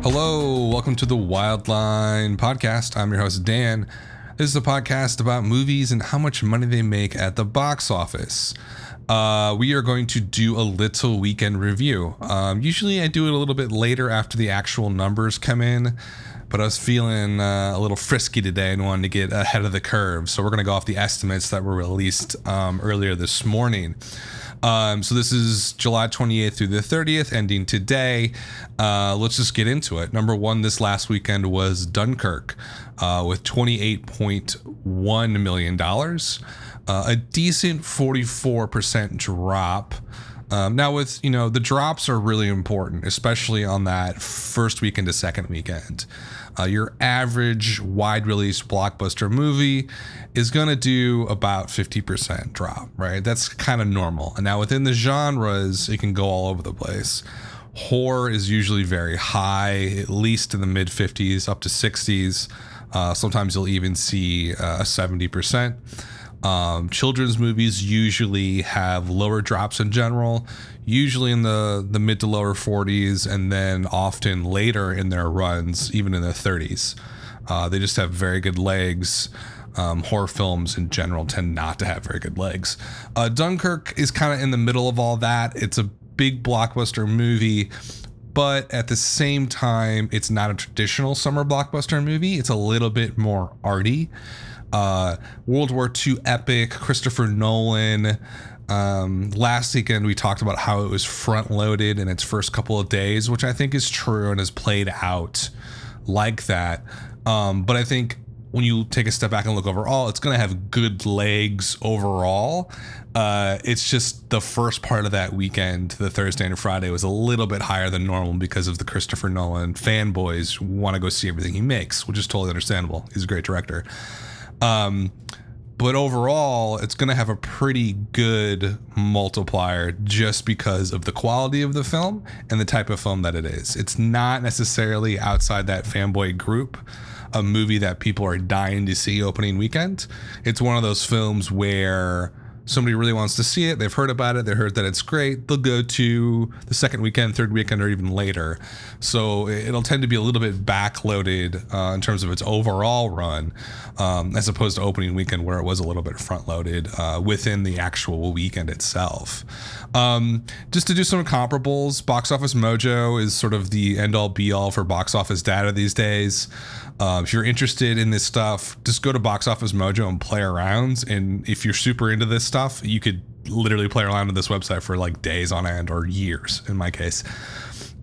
Hello, welcome to the Wildline Podcast. I'm your host, Dan. This is a podcast about movies and how much money they make at the box office. We are going to do a little weekend review. Usually I do it a little bit later after the actual numbers come in, but I was feeling a little frisky today and wanted to get ahead of the curve. So we're going to go off the estimates that were released earlier this morning. So this is July 28th through the 30th, ending today. Let's just get into it. Number one this last weekend was Dunkirk with $28.1 million. A decent 44% drop. Now with, the drops are really important, especially on that first weekend to second weekend. Your average wide release blockbuster movie is going to do about 50% drop, right? That's kind of normal. And now within the genres, it can go all over the place. Horror is usually very high, at least in the mid 50s up to 60s. Sometimes you'll even see a 70%. Children's movies usually have lower drops in general, usually in the mid to lower 40s, and then often later in their runs, even in the 30s. They just have very good legs. Horror films in general tend not to have very good legs. Dunkirk is kind of in the middle of all that. It's a big blockbuster movie, but at the same time, it's not a traditional summer blockbuster movie. It's a little bit more arty. World War II epic, Christopher Nolan. Last weekend we talked about how it was front loaded in its first couple of days, which I think is true and has played out like that. But I think when you take a step back and look overall, it's going to have good legs overall. It's just the first part of that weekend, the Thursday and Friday, was a little bit higher than normal because of the Christopher Nolan fanboys who want to go see everything he makes, which is totally understandable. He's a great director. But overall, it's going to have a pretty good multiplier just because of the quality of the film and the type of film that it is. It's not necessarily outside that fanboy group, a movie that people are dying to see opening weekend. It's one of those films where somebody really wants to see it. They've heard about it. They heard that it's great. They'll go to the second weekend, third weekend, or even later. So it'll tend to be a little bit backloaded in terms of its overall run, as opposed to opening weekend where it was a little bit front loaded within the actual weekend itself. Just to do some comparables, Box Office Mojo is sort of the end all be all for box office data these days. If you're interested in this stuff, just go to Box Office Mojo and play around. And if you're super into this stuff, you could literally play around with this website for like days on end, or years in my case.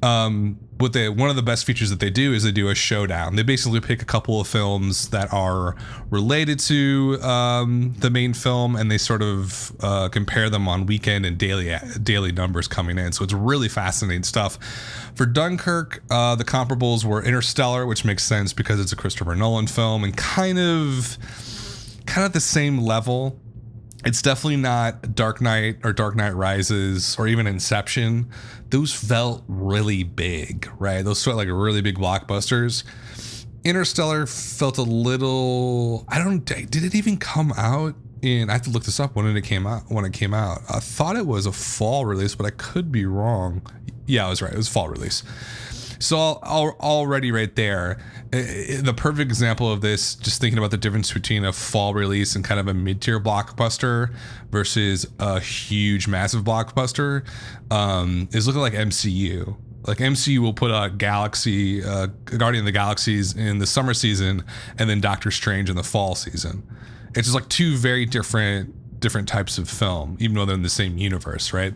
One of the best features that they do is they do a showdown. They basically pick a couple of films that are related to the main film, and they sort of compare them on weekend and daily numbers coming in. So it's really fascinating stuff. For Dunkirk, the comparables were Interstellar, which makes sense because it's a Christopher Nolan film, and kind of the same level. It's definitely not Dark Knight or Dark Knight Rises or even Inception. Those felt really big, right? Those felt like really big blockbusters. Interstellar felt a little, did it even come out I have to look this up when it came out. I thought it was a fall release, but I could be wrong. Yeah, I was right. It was fall release. So already right there, the perfect example of this, just thinking about the difference between a fall release and kind of a mid-tier blockbuster versus a huge, massive blockbuster, is looking like MCU. Like MCU will put out Guardian of the Galaxies in the summer season, and then Doctor Strange in the fall season. It's just like two very different types of film, even though they're in the same universe, right?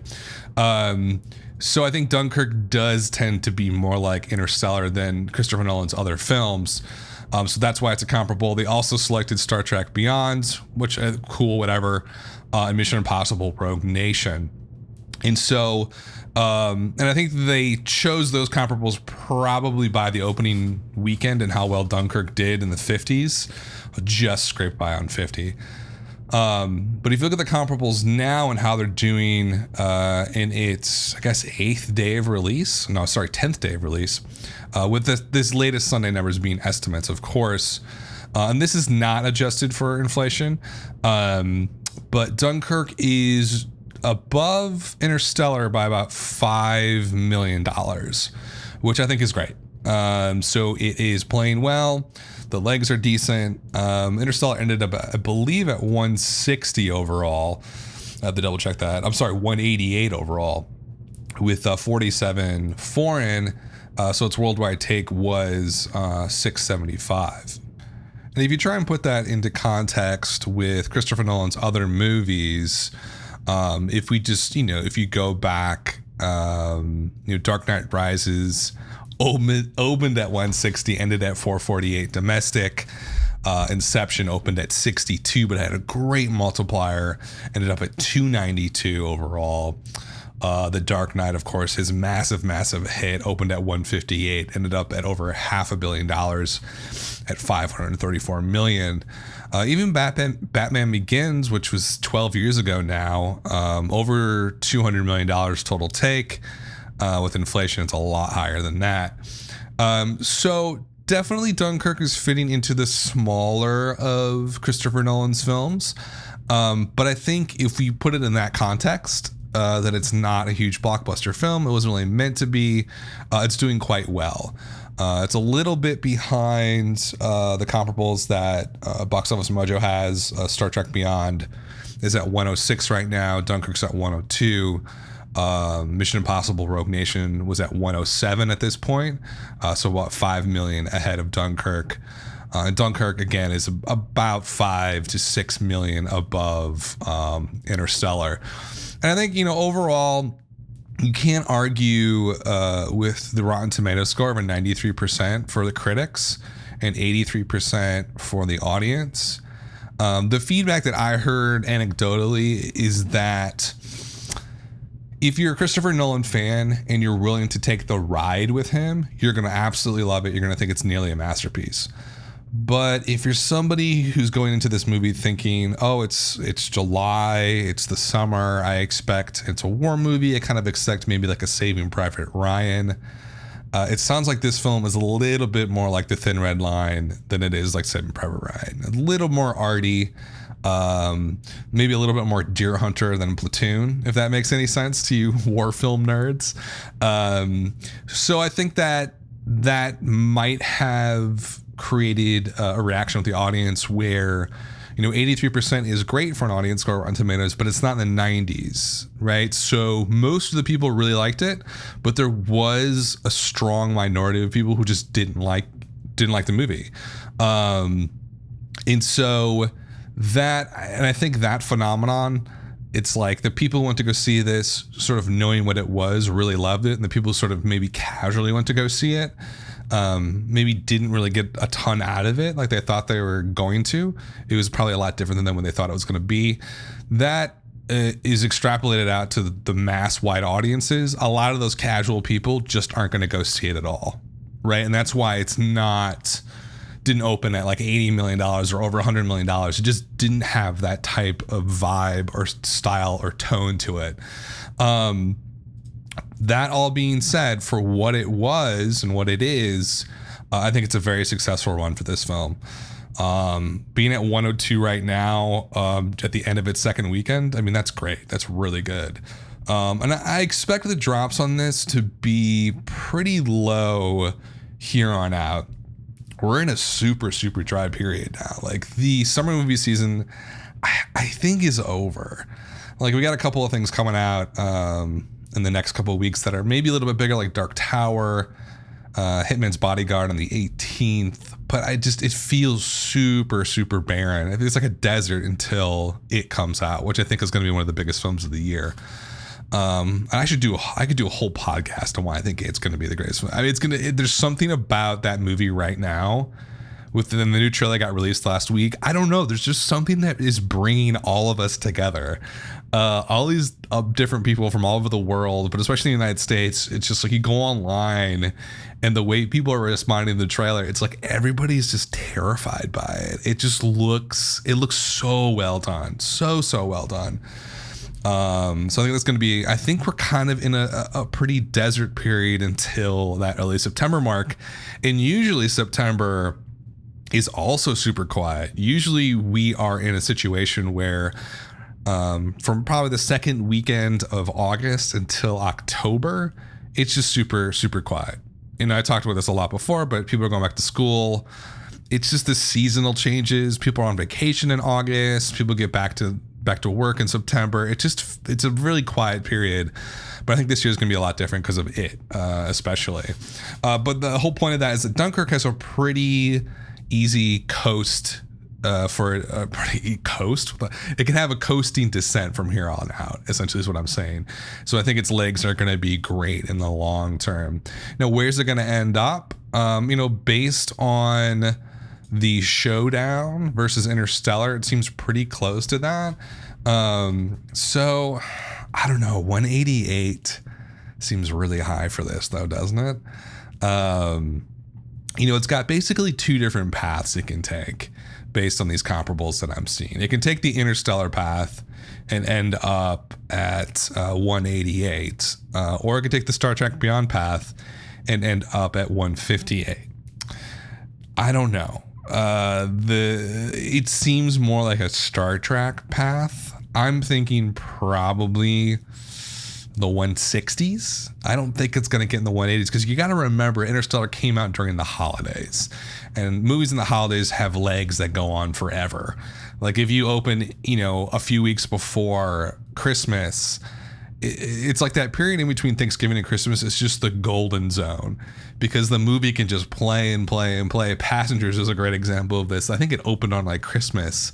So I think Dunkirk does tend to be more like Interstellar than Christopher Nolan's other films. So that's why it's a comparable. They also selected Star Trek Beyond, which cool, whatever, and Mission Impossible Rogue Nation. And so, and I think they chose those comparables probably by the opening weekend and how well Dunkirk did in the 50s, just scraped by on 50. But if you look at the comparables now and how they're doing in its, 10th day of release, with this latest Sunday numbers being estimates, of course. And this is not adjusted for inflation. But Dunkirk is above Interstellar by about $5 million, which I think is great. So it is playing well. The legs are decent. Interstellar ended up, I believe, at 160 overall. I have to double check that. I'm sorry, 188 overall with 47 foreign. So its worldwide take was 675. And if you try and put that into context with Christopher Nolan's other movies, if we just, if you go back, Dark Knight Rises opened at 160, ended at 448 domestic. Inception opened at 62, but had a great multiplier, ended up at 292 overall. The Dark Knight, of course, his massive hit, opened at 158, ended up at over $500 million at 534 million. Even Batman Begins, which was 12 years ago now, over $200 million total take. With inflation, it's a lot higher than that. So definitely Dunkirk is fitting into the smaller of Christopher Nolan's films. But I think if we put it in that context, that it's not a huge blockbuster film. It wasn't really meant to be. It's doing quite well. It's a little bit behind the comparables that Box Office Mojo has. Star Trek Beyond is at 106 right now. Dunkirk's at 102. Mission Impossible Rogue Nation was at 107 at this point. So about 5 million ahead of Dunkirk. Dunkirk, again, is about 5 to 6 million above Interstellar. And I think, overall, you can't argue with the Rotten Tomatoes score of a 93% for the critics and 83% for the audience. The feedback that I heard anecdotally is that if you're a Christopher Nolan fan and you're willing to take the ride with him, you're going to absolutely love it. You're going to think it's nearly a masterpiece. But if you're somebody who's going into this movie thinking, oh, it's July, it's the summer, I expect it's a war movie, I kind of expect maybe like a Saving Private Ryan. It sounds like this film is a little bit more like The Thin Red Line than it is like Saving Private Ryan. A little more arty, maybe a little bit more Deer Hunter than Platoon, if that makes any sense to you war film nerds. So I think that might have created a reaction with the audience where 83% is great for an audience score on Tomatoes, but it's not in the 90s, right? So most of the people really liked it, but there was a strong minority of people who just didn't like the movie. And I think that phenomenon, it's like the people who went to go see this sort of knowing what it was really loved it, and the people who sort of maybe casually went to go see it maybe didn't really get a ton out of it like they thought they were going to. It was probably a lot different than when they thought it was going to be. That is extrapolated out to the mass wide audiences. A lot of those casual people just aren't going to go see it at all, right? And that's why it's didn't open at like $80 million or over $100 million. It just didn't have that type of vibe or style or tone to it. That all being said, for what it was and what it is, I think it's a very successful run for this film. Being at 102 right now, at the end of its second weekend, I mean, that's great. That's really good. And I expect the drops on this to be pretty low here on out. We're in a super, super dry period now. Like the summer movie season, I think is over. Like we got a couple of things coming out in the next couple of weeks that are maybe a little bit bigger, like Dark Tower, Hitman's Bodyguard on the 18th. But it feels super, super barren. It's like a desert until it comes out, which I think is going to be one of the biggest films of the year. And I could do a whole podcast on why I think it's going to be the greatest film. I mean, there's something about that movie right now. The new trailer got released last week. I don't know. There's just something that is bringing all of us together. All these different people from all over the world, but especially in the United States. It's just like you go online and the way people are responding to the trailer, it's like everybody's just terrified by it. It looks so well done. So well done. So I think that's going to be, I think we're kind of in a pretty desert period until that early September mark. And usually September is also super quiet. Usually we are in a situation where from probably the second weekend of August until October, it's just super, super quiet. I talked about this a lot before, but people are going back to school. It's just the seasonal changes. People are on vacation in August. People get back to work in September. It's a really quiet period. But I think this year is going to be a lot different because of it, especially. But the whole point of that is that Dunkirk has a pretty easy coast for a pretty coast. It can have a coasting descent from here on out, essentially is what I'm saying. So I think its legs are going to be great in the long term. Now, where's it going to end up? Based on the showdown versus Interstellar, it seems pretty close to that. So I don't know. 188 seems really high for this, though, doesn't it? It's got basically two different paths it can take based on these comparables that I'm seeing. It can take the Interstellar path and end up at 188, or it could take the Star Trek Beyond path and end up at 158. I don't know. It seems more like a Star Trek path. I'm thinking probably the 160s. I don't think it's going to get in the 180s because you got to remember Interstellar came out during the holidays, and movies in the holidays have legs that go on forever. Like if you open, a few weeks before Christmas, it's like that period in between Thanksgiving and Christmas is just the golden zone because the movie can just play and play and play. Passengers is a great example of this. I think it opened on like Christmas,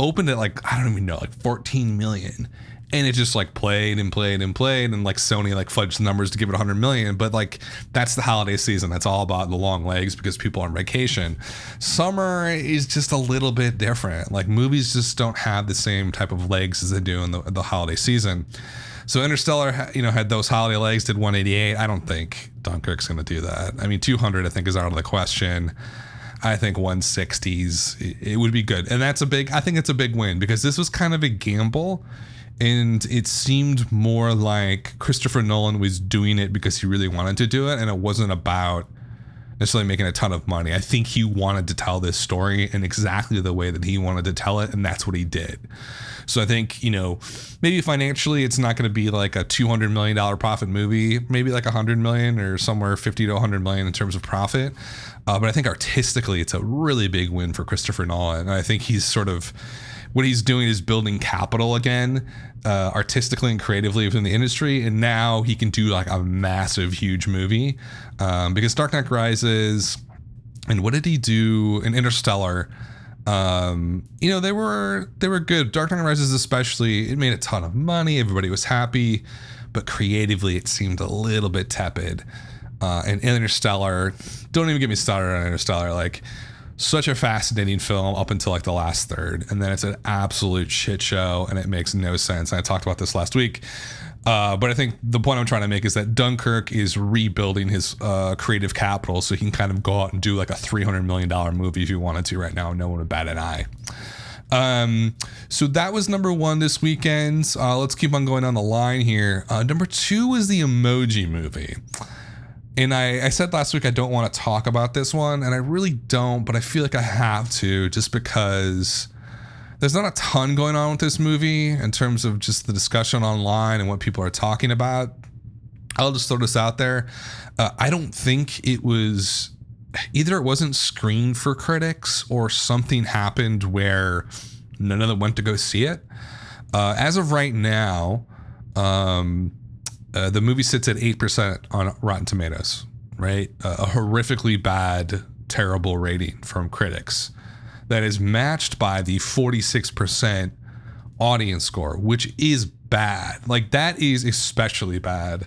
opened at like, I don't even know, like 14 million. And it just like played and played and played, and like Sony like fudged the numbers to give it 100 million. But like that's the holiday season. That's all about the long legs because people are on vacation. Summer is just a little bit different. Like movies just don't have the same type of legs as they do in the holiday season. So Interstellar, had those holiday legs, did 188. I don't think Dunkirk's going to do that. I mean, 200 I think is out of the question. I think 160s it would be good, and I think it's a big win because this was kind of a gamble. And it seemed more like Christopher Nolan was doing it because he really wanted to do it, and it wasn't about necessarily making a ton of money. I think he wanted to tell this story in exactly the way that he wanted to tell it, and that's what he did. So I think, maybe financially it's not going to be like a $200 million profit movie, maybe like $100 million or somewhere 50 to 100 million in terms of profit. But I think artistically it's a really big win for Christopher Nolan. And I think he's sort of, what he's doing is building capital again, artistically and creatively within the industry, and now he can do like a massive, huge movie. Because Dark Knight Rises, and what did he do in Interstellar? They were good. Dark Knight Rises especially, it made a ton of money. Everybody was happy, but creatively it seemed a little bit tepid. And Interstellar, don't even get me started on Interstellar. Like, such a fascinating film up until like the last third, and then it's an absolute shit show and it makes no sense. And I talked about this last week, but I think the point I'm trying to make is that Dunkirk is rebuilding his creative capital so he can kind of go out and do like a $300 million movie if he wanted to right now, and no one would bat an eye. So that was number one this weekend. Let's keep on going on the line here. Number two was the Emoji movie. And I said last week I don't want to talk about this one, and I really don't, but I feel like I have to just because there's not a ton going on with this movie in terms of just the discussion online and what people are talking about. I'll just throw this out there. I don't think it was either it wasn't screened for critics or something happened where none of them went to go see it. As of right now, the movie sits at 8% on Rotten Tomatoes, right? A horrifically bad, terrible rating from critics that is matched by the 46% audience score, which is bad. Like, that is especially bad.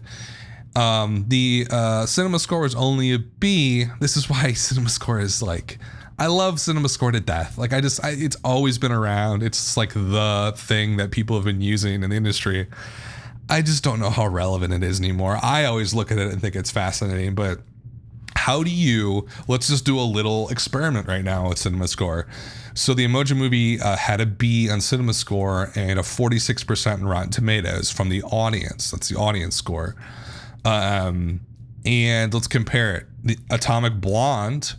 The cinema score is only a B. This is why cinema score is like, I love cinema score to death. Like, it's always been around. It's like the thing that people have been using in the industry. I just don't know how relevant it is anymore. I always look at it and think it's fascinating, but let's just do a little experiment right now with cinema score. So the Emoji movie had a B on cinema score and a 46% in Rotten Tomatoes from the audience. That's the audience score. And let's compare it. The Atomic Blonde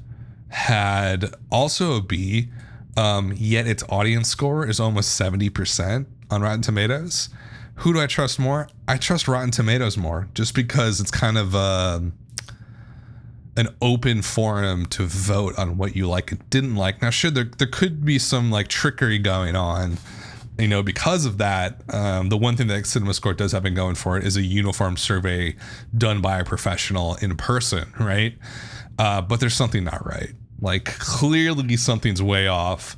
had also a B, yet its audience score is almost 70% on Rotten Tomatoes. Who do I trust more? I trust Rotten Tomatoes more, just because it's kind of an open forum to vote on what you like and didn't like. Now, sure, there could be some like trickery going on, you know, because of that. The one thing that CinemaScore does have been going for it is a uniform survey done by a professional in person, right? But there's something not right. Like, clearly something's way off.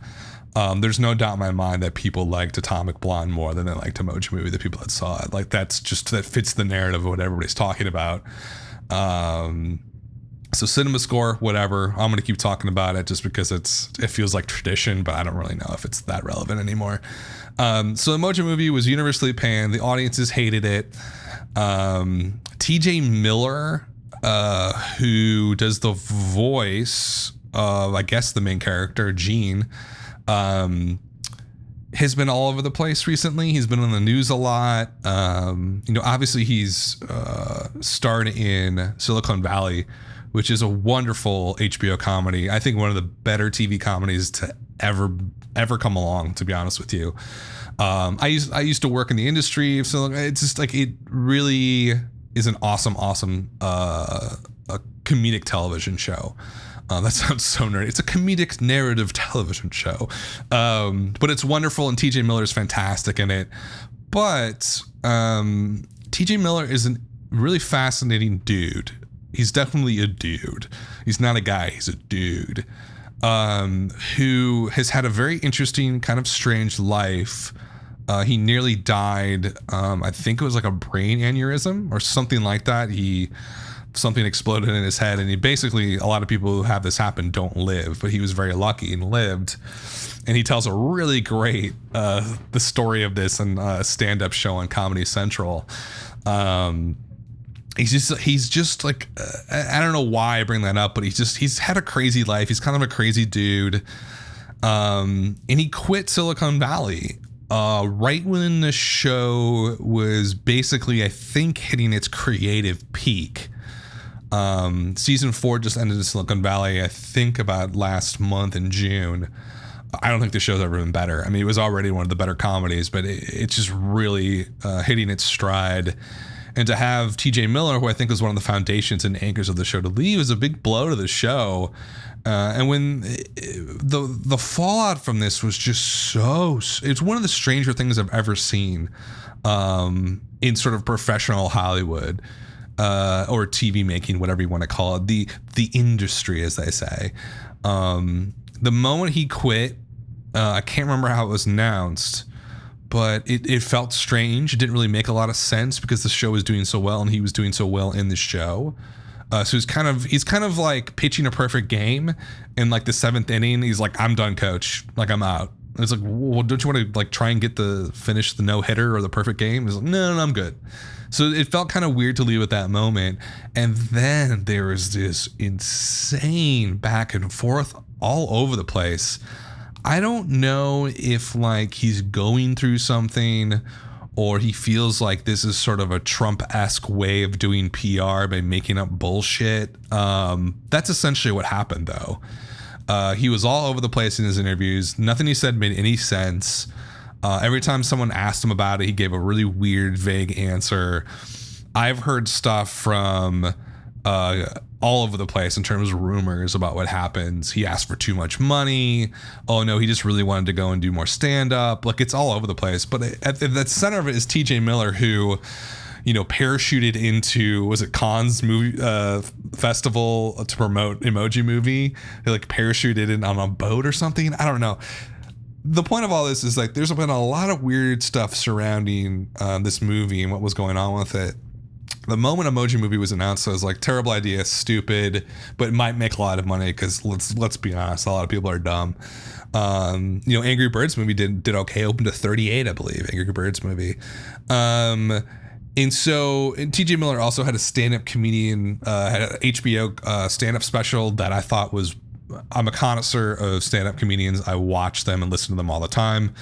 There's no doubt in my mind that people liked Atomic Blonde more than they liked Emoji Movie, the people that saw it. Like, that fits the narrative of what everybody's talking about. So CinemaScore, whatever. I'm going to keep talking about it just because it feels like tradition, but I don't really know if it's that relevant anymore. So Emoji Movie was universally panned. The audiences hated it. TJ Miller, who does the voice of, I guess, the main character, Gene, has been all over the place recently. He's been on the news a lot. You know, obviously he's starred in Silicon Valley, which is a wonderful HBO comedy. I think one of the better TV comedies to ever come along, to be honest with you. I used to work in the industry, so it's just like, it really is an awesome a comedic television show. That sounds so nerdy. It's a comedic narrative television show. But it's wonderful, and TJ Miller is fantastic in it. But TJ Miller is a really fascinating dude. He's definitely a dude. He's not a guy, he's a dude. Who has had a very interesting, kind of strange life. He nearly died. I think it was like a brain aneurysm or something like that. Something exploded in his head, and he basically, a lot of people who have this happen don't live, but he was very lucky and lived. And he tells a really great the story of this in a stand-up show on Comedy Central. He's just like, I don't know why I bring that up, but he's had a crazy life. He's kind of a crazy dude. And he quit Silicon Valley right when the show was basically, I think, hitting its creative peak. Season 4 just ended in Silicon Valley, I think, about last month in June. I don't think the show's ever been better. I mean, it was already one of the better comedies, but it's just really hitting its stride. And to have TJ Miller, who I think was one of the foundations and anchors of the show, to leave is a big blow to the show. And when the fallout from this was just it's one of the stranger things I've ever seen in sort of professional Hollywood. Or TV making, whatever you want to call it, the industry, as they say. The moment he quit, I can't remember how it was announced, but it felt strange. It didn't really make a lot of sense because the show was doing so well and he was doing so well in the show. So he's kind of like pitching a perfect game in like the 7th inning. He's like, I'm done, coach. Like, I'm out. And it's like, well, don't you want to like try and finish the no hitter or the perfect game? He's like, no, I'm good. So it felt kind of weird to leave at that moment. And then there was this insane back and forth all over the place. I don't know if like he's going through something or he feels like this is sort of a Trump-esque way of doing PR by making up bullshit. That's essentially what happened, though. He was all over the place in his interviews. Nothing he said made any sense. Every time someone asked him about it, he gave a really weird, vague answer. I've heard stuff from all over the place in terms of rumors about what happens. He asked for too much money. Oh, no, he just really wanted to go and do more stand-up. Like, it's all over the place. But at the center of it is TJ Miller, who, you know, parachuted into, was it Cannes movie festival to promote Emoji Movie? They like parachuted in on a boat or something. I don't know. The point of all this is like there's been a lot of weird stuff surrounding this movie and what was going on with it. The moment Emoji Movie was announced, I was like, terrible idea, stupid, but it might make a lot of money because let's be honest, a lot of people are dumb. You know, Angry Birds movie did okay, opened to 38, I believe. Angry Birds movie. And TJ Miller also had a stand-up comedian, had an HBO stand-up special that I thought was, I'm a connoisseur of stand-up comedians. I watch them and listen to them all the time.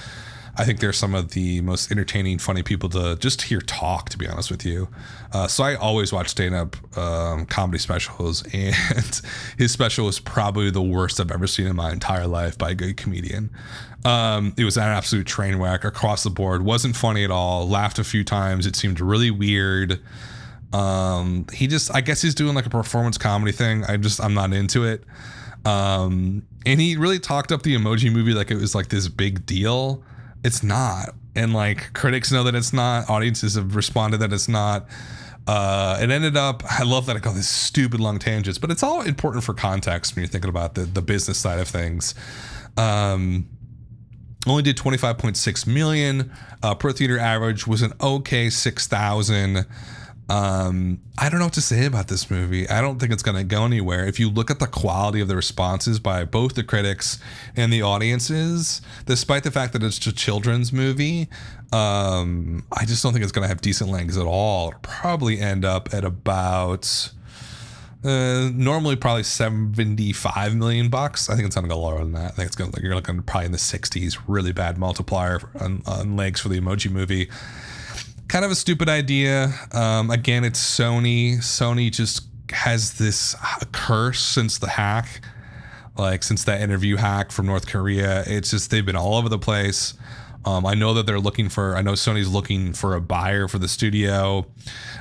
I think they're some of the most entertaining, funny people to just hear talk, to be honest with you. So I always watch stand-up comedy specials, and his special was probably the worst I've ever seen in my entire life by a good comedian. It was an absolute train wreck across the board. Wasn't funny at all. Laughed a few times. It seemed really weird. I guess he's doing like a performance comedy thing. I'm not into it. And he really talked up the Emoji movie like it was like this big deal. It's not. And like critics know that it's not. Audiences have responded that it's not. It ended up, I love that I got this stupid long tangents, but it's all important for context when you're thinking about the business side of things. Only did 25.6 million per theater average, was an okay 6,000. I don't know what to say about this movie. I don't think it's going to go anywhere. If you look at the quality of the responses by both the critics and the audiences, despite the fact that it's a children's movie, I just don't think it's going to have decent legs at all. It'll probably end up at about normally probably 75 million bucks. I think it's going to go lower than that. I think it's going to, you're looking probably in the 60s. Really bad multiplier on legs for the Emoji movie. Kind of a stupid idea. Again, it's Sony. Sony just has this curse since the hack, like since that interview hack from North Korea. It's just, they've been all over the place. I know that I know Sony's looking for a buyer for the studio.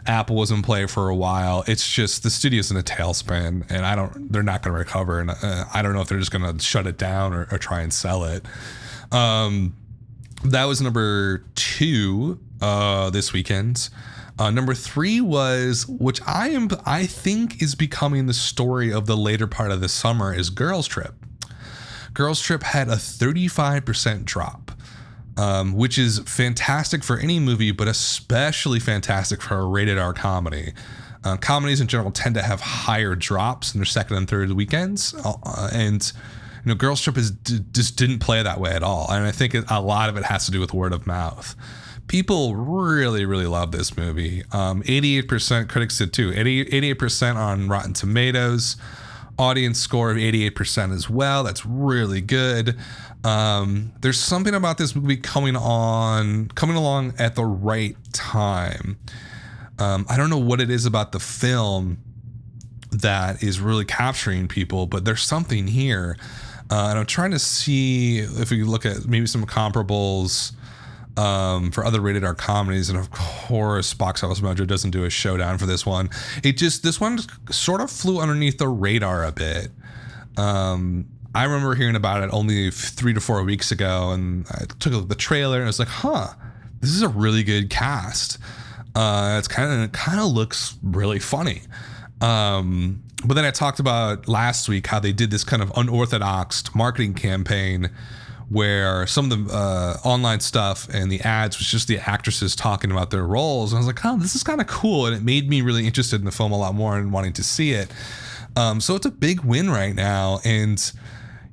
Apple was in play for a while. It's just, the studio's in a tailspin, and they're not going to recover. And I don't know if they're just going to shut it down or try and sell it. That was number 2 this weekend. Number 3 was, which I think is becoming the story of the later part of the summer, is Girls Trip. Girls Trip had a 35% drop, which is fantastic for any movie, but especially fantastic for a rated R comedy. Comedies in general tend to have higher drops in their second and third weekends, and Girls Trip just didn't play that way at all. And I think a lot of it has to do with word of mouth. People really, really love this movie. 88%, critics did too. 88% on Rotten Tomatoes. Audience score of 88% as well. That's really good. There's something about this movie coming along at the right time. I don't know what it is about the film that is really capturing people, but there's something here. And I'm trying to see if we look at maybe some comparables for other rated R comedies, and of course Box Office Mojo doesn't do a showdown for this one. This one sort of flew underneath the radar a bit. I remember hearing about it only 3 to 4 weeks ago, and I took a look at the trailer and I was like, this is a really good cast. It kind of looks really funny. But then I talked about last week how they did this kind of unorthodox marketing campaign where some of the online stuff and the ads was just the actresses talking about their roles. And I was like, this is kind of cool. And it made me really interested in the film a lot more and wanting to see it. So it's a big win right now. And,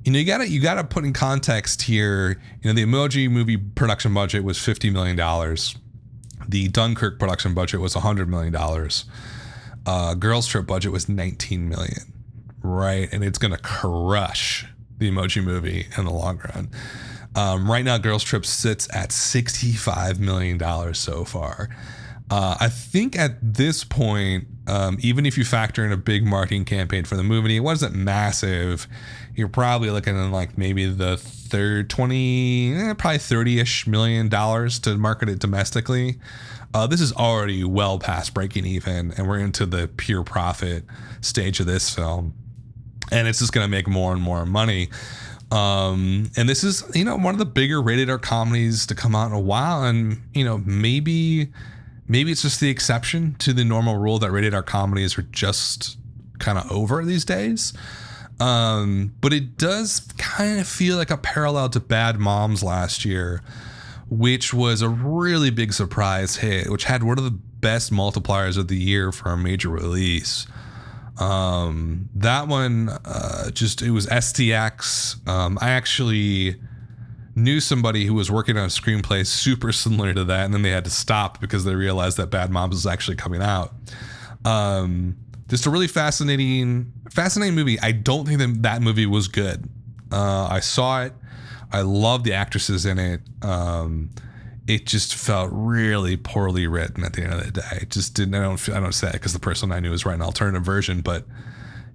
you gotta put in context here, the Emoji movie production budget was $50 million. The Dunkirk production budget was $100 million. Girls Trip budget was $19 million, right? And it's gonna crush the Emoji movie in the long run. Right now, Girls Trip sits at $65 million so far. I think at this point, even if you factor in a big marketing campaign for the movie, it wasn't massive. You're probably looking at like maybe the probably $30-ish million to market it domestically. This is already well past breaking even, and we're into the pure profit stage of this film. And it's just going to make more and more money. And this is, one of the bigger rated R comedies to come out in a while. And, maybe it's just the exception to the normal rule that rated R comedies are just kind of over these days. But it does kind of feel like a parallel to Bad Moms last year, which was a really big surprise hit, which had one of the best multipliers of the year for a major release. That one, it was STX. I actually knew somebody who was working on a screenplay super similar to that, and then they had to stop because they realized that Bad Moms was actually coming out. Just a really fascinating movie. I don't think that movie was good. I saw it. I love the actresses in it. It just felt really poorly written at the end of the day. It just didn't. I don't say it because the person I knew was writing an alternative version, but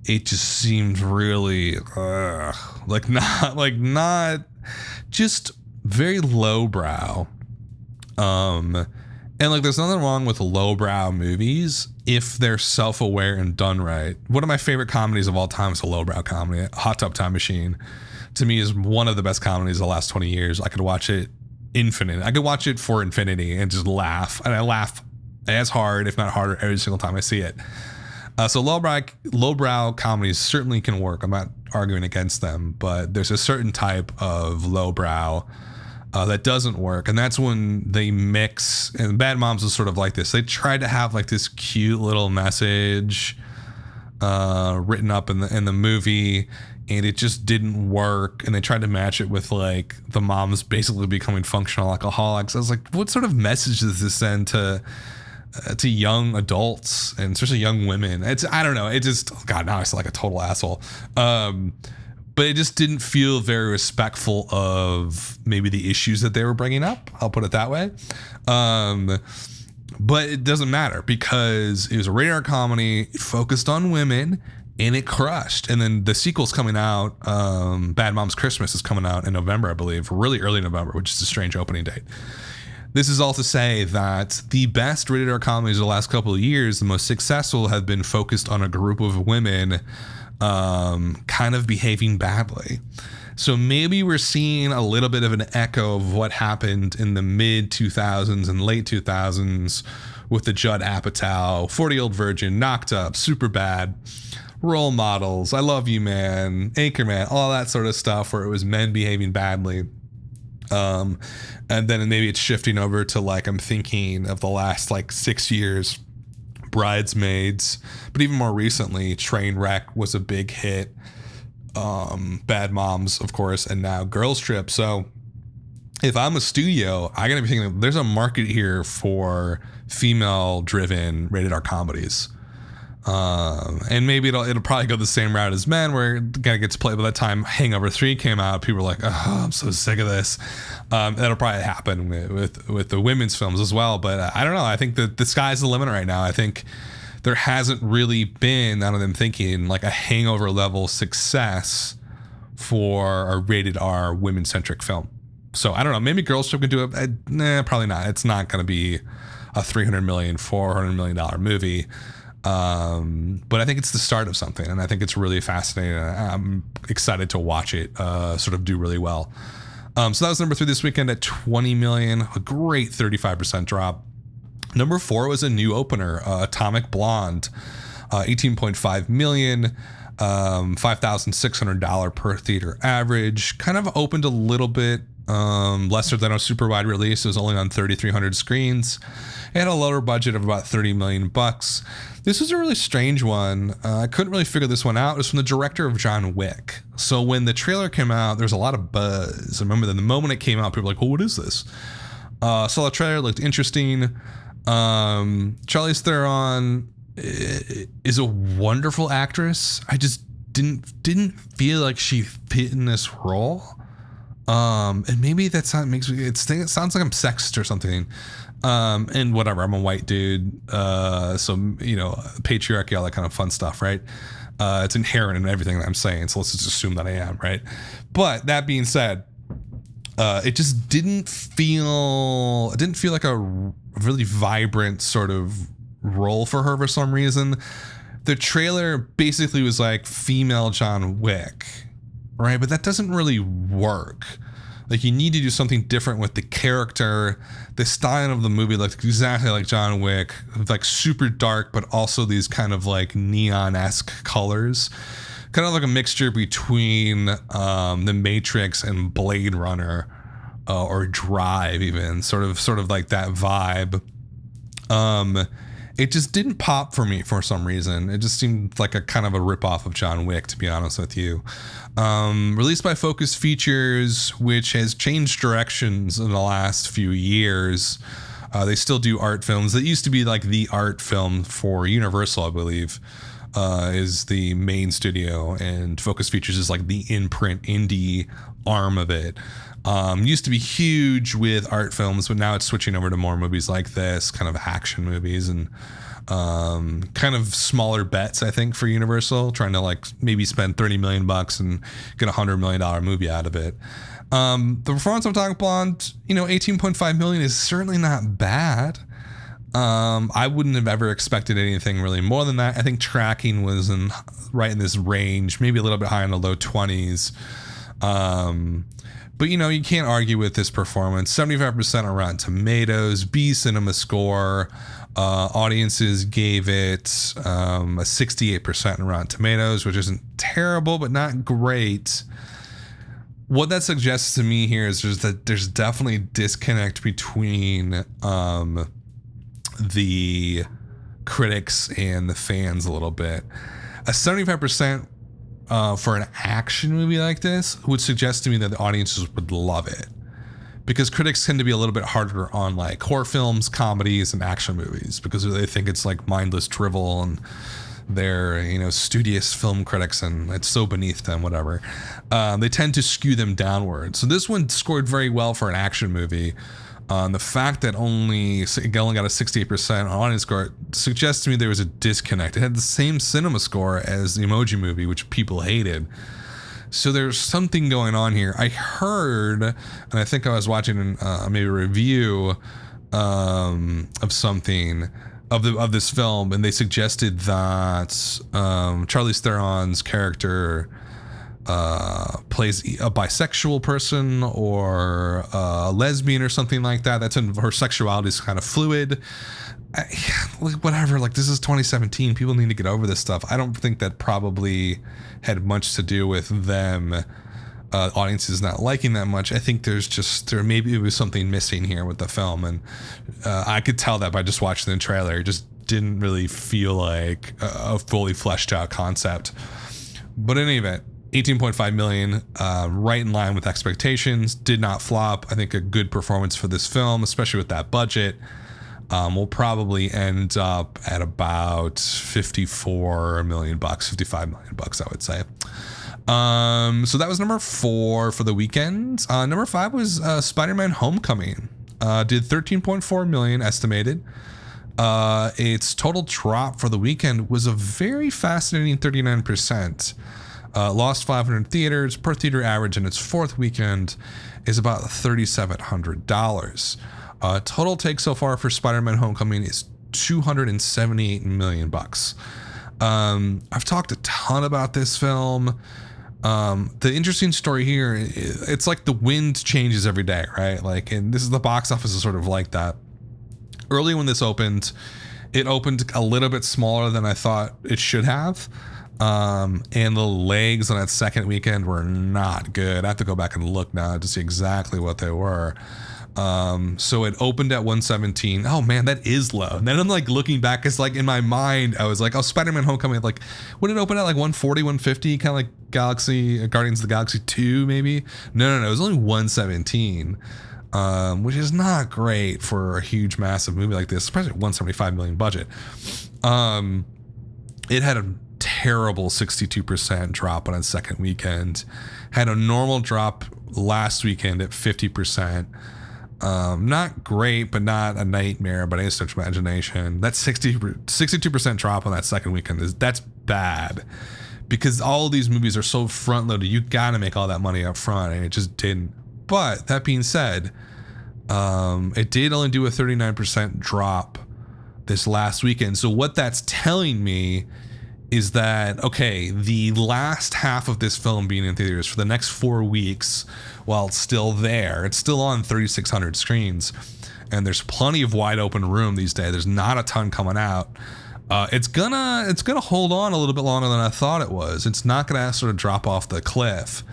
it just seemed really not just very lowbrow. And like, there's nothing wrong with lowbrow movies if they're self-aware and done right. One of my favorite comedies of all time is a lowbrow comedy. Hot Tub Time Machine, to me, is one of the best comedies of the last 20 years. I could watch it infinite. I could watch it for infinity and just laugh. And I laugh as hard, if not harder, every single time I see it. So lowbrow comedies certainly can work. I'm not arguing against them, but there's a certain type of lowbrow that doesn't work, and that's when they mix. And Bad Moms is sort of like this. They tried to have like this cute little message written up in the movie, and it just didn't work. And they tried to match it with like the moms basically becoming functional alcoholics. I was like, what sort of message does this send to young adults, and especially young women? I don't know. It just, God, now I sound like a total asshole. But it just didn't feel very respectful of maybe the issues that they were bringing up. I'll put it that way. But it doesn't matter because it was a rated R comedy. It focused on women and it crushed. And then the sequel's coming out. Bad Moms Christmas is coming out in November, I believe, really early November, which is a strange opening date. This is all to say that the best rated R comedies of the last couple of years, the most successful, have been focused on a group of women kind of behaving badly. So maybe we're seeing a little bit of an echo of what happened in the mid 2000s and late 2000s with the Judd Apatow, 40-Year-Old Virgin, Knocked Up, Super Bad, Role Models, I Love You Man, Anchorman, all that sort of stuff where it was men behaving badly. And then maybe it's shifting over to, like, I'm thinking of the last like 6 years, Bridesmaids, but even more recently, Trainwreck was a big hit. Bad Moms, of course, and now Girls Trip. So if I'm a studio, I gotta be thinking there's a market here for female-driven rated R comedies. And maybe it'll probably go the same route as Men, where it kind of gets played. By the time Hangover 3 came out, people were like, oh, I'm so sick of this. That'll probably happen with the women's films as well. But I don't know. I think that the sky's the limit right now. I think there hasn't really been, out of them thinking, like a Hangover level success for a rated R women-centric film. So I don't know. Maybe Girls Trip can do it. Nah, probably not. It's not going to be a $300 million, $400 million movie. But I think it's the start of something, and I think it's really fascinating. I'm excited to watch it sort of do really well. So that was number 3 this weekend at 20 million, a great 35% drop. Number 4 was a new opener, Atomic Blonde, 18.5 million, $5,600 per theater average. Kind of opened a little bit lesser than a super wide release. It was only on 3,300 screens. It had a lower budget of about 30 million bucks. This was a really strange one. I couldn't really figure this one out. It was from the director of John Wick. So when the trailer came out, there was a lot of buzz. I remember that the moment it came out, people were like, oh, what is this? Saw the trailer, looked interesting. Charlize Theron is a wonderful actress. I just didn't feel like she fit in this role. And maybe that's not makes me. It sounds like I'm sexist or something. And whatever. I'm a white dude. So you know, patriarchy, all that kind of fun stuff, right? It's inherent in everything that I'm saying. So let's just assume that I am, right? But that being said, it just didn't feel like a really vibrant sort of role for her for some reason. The trailer basically was like female John Wick, right? But that doesn't really work. Like, you need to do something different with the character. The style of the movie looked exactly like John Wick, like super dark, but also these kind of like neon-esque colors. Kind of like a mixture between The Matrix and Blade Runner, or Drive even, sort of like that vibe. It just didn't pop for me for some reason. It just seemed like a kind of a ripoff of John Wick, to be honest with you. Released by Focus Features, which has changed directions in the last few years. They still do art films. That used to be like the art film for Universal, I believe, is the main studio, and Focus Features is like the in-print indie arm of it. Used to be huge with art films, but now it's switching over to more movies like this, kind of action movies, and kind of smaller bets, I think, for Universal, trying to like maybe spend 30 million bucks and get $100 million movie out of it. The performance of Atomic Blonde, 18.5 million is certainly not bad. I wouldn't have ever expected anything really more than that. I think tracking was right in this range, maybe a little bit higher in the low 20s. But you can't argue with this performance. 75% on Rotten Tomatoes, B Cinema score. Audiences gave it a 68% on Rotten Tomatoes, which isn't terrible, but not great. What that suggests to me here is just that there's definitely a disconnect between the critics and the fans a little bit. A 75% for an action movie like this would suggest to me that the audiences would love it, because critics tend to be a little bit harder on like horror films, comedies, and action movies because they think it's like mindless drivel, and they're studious film critics and it's so beneath them, whatever. They tend to skew them downward. So this one scored very well for an action movie. The fact that it only got a 68% audience score suggests to me there was a disconnect. It had the same cinema score as the Emoji Movie, which people hated. So there's something going on here. I heard, and I think I was watching maybe a review of something of this film, and they suggested that Charlize Theron's character plays a bisexual person or a lesbian or something like that. That's her sexuality is kind of fluid. Whatever, like, this is 2017. People need to get over this stuff. I don't think that probably had much to do with them audiences not liking that much. I think there maybe was something missing here with the film, and I could tell that by just watching the trailer. It just didn't really feel like a fully fleshed out concept. But in any event, 18.5 million, right in line with expectations. Did not flop. I think a good performance for this film, especially with that budget. Will probably end up at about 54 million bucks, 55 million bucks, I would say. So that was number 4 for the weekend. Number 5 was Spider-Man Homecoming. Did 13.4 million estimated. Its total drop for the weekend was a very fascinating 39%. Lost 500 theaters. Per theater average in its 4th weekend is about $3,700. Total take so far for Spider-Man Homecoming is 278 million bucks. I've talked a ton about this film. The interesting story here, it's like the wind changes every day, right? Like, and this is the box office is sort of like that. Early when this opened, it opened a little bit smaller than I thought it should have. And the legs on that second weekend were not good. I have to go back and look now to see exactly what they were. So it opened at 117. Oh man, that is low. And then I'm like looking back, it's like in my mind, I was like, oh, Spider-Man Homecoming, like, would it open at like 140, 150, kind of like Guardians of the Galaxy 2 maybe? No, it was only 117. Which is not great for a huge, massive movie like this, especially at 175 million budget. It had a terrible 62% drop on its second weekend. Had a normal drop last weekend at 50%. Not great, but not a nightmare, but any such imagination. That 62% drop on that second weekend that's bad, because all of these movies are so front loaded. You got to make all that money up front, and it just didn't. But that being said, it did only do a 39% drop this last weekend. So what that's telling me is that, okay, the last half of this film being in theaters for the next 4 weeks, while it's still there, it's still on 3,600 screens, and there's plenty of wide open room these days. There's not a ton coming out. It's gonna hold on a little bit longer than I thought it was. It's not gonna sort of drop off the cliff.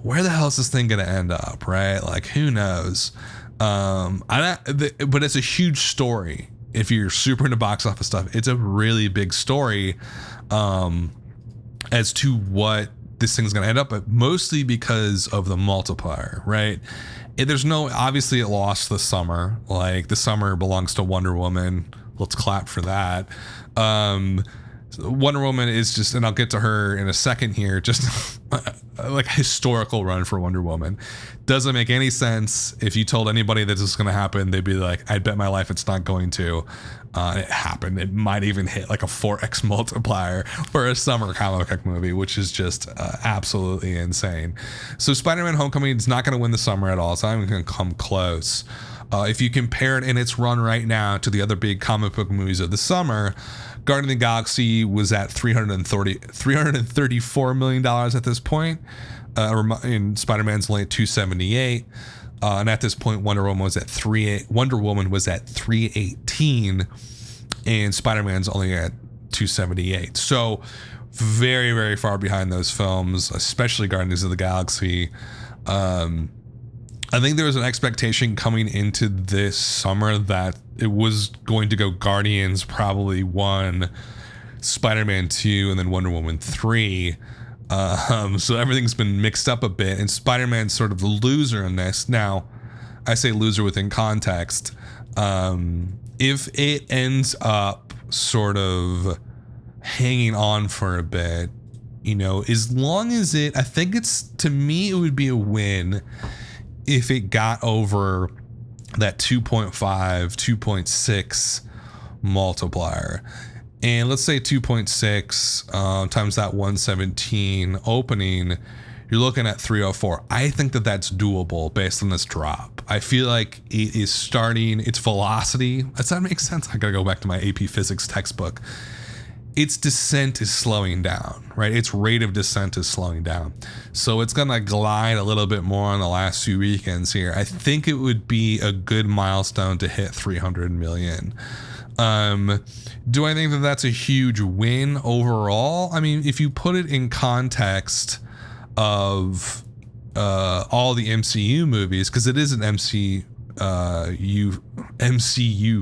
Where the hell is this thing gonna end up, right? Like, who knows? But it's a huge story. If you're super into box office stuff, it's a really big story as to what this thing's going to end up, but mostly because of the multiplier, right? Obviously it lost the summer. Like, the summer belongs to Wonder Woman. Let's clap for that. Wonder Woman is just, and I'll get to her in a second here, just like a historical run for Wonder Woman. Doesn't make any sense. If you told anybody that this is going to happen, they'd be like, I'd bet my life it's not going to. It happened. It might even hit like a 4x multiplier for a summer comic book movie, which is just absolutely insane. So Spider-Man Homecoming is not going to win the summer at all. It's not even going to come close. If you compare it in its run right now to the other big comic book movies of the summer, Guardian of the Galaxy was at $334 million at this point. And Spider-Man's only at 278. And at this point, Wonder Woman was at 318, and Spider-Man's only at 278. So very, very far behind those films, especially Guardians of the Galaxy. I think there was an expectation coming into this summer that it was going to go Guardians probably 1, Spider-Man 2, and then Wonder Woman 3. So everything's been mixed up a bit, and Spider-Man's sort of the loser in this. Now, I say loser within context. If it ends up sort of hanging on for a bit, as long as I think to me, it would be a win if it got over that 2.5, 2.6 multiplier. And let's say 2.6 times that 117 opening, you're looking at 304. I think that's doable based on this drop. I feel like it is starting its velocity. Does that make sense? I gotta go back to my AP physics textbook. Its descent is slowing down, right? Its rate of descent is slowing down. So it's gonna glide a little bit more on the last few weekends here. I think it would be a good milestone to hit 300 million. Do I think that's a huge win overall? I mean, if you put it in context of all the MCU movies, because it is an MCU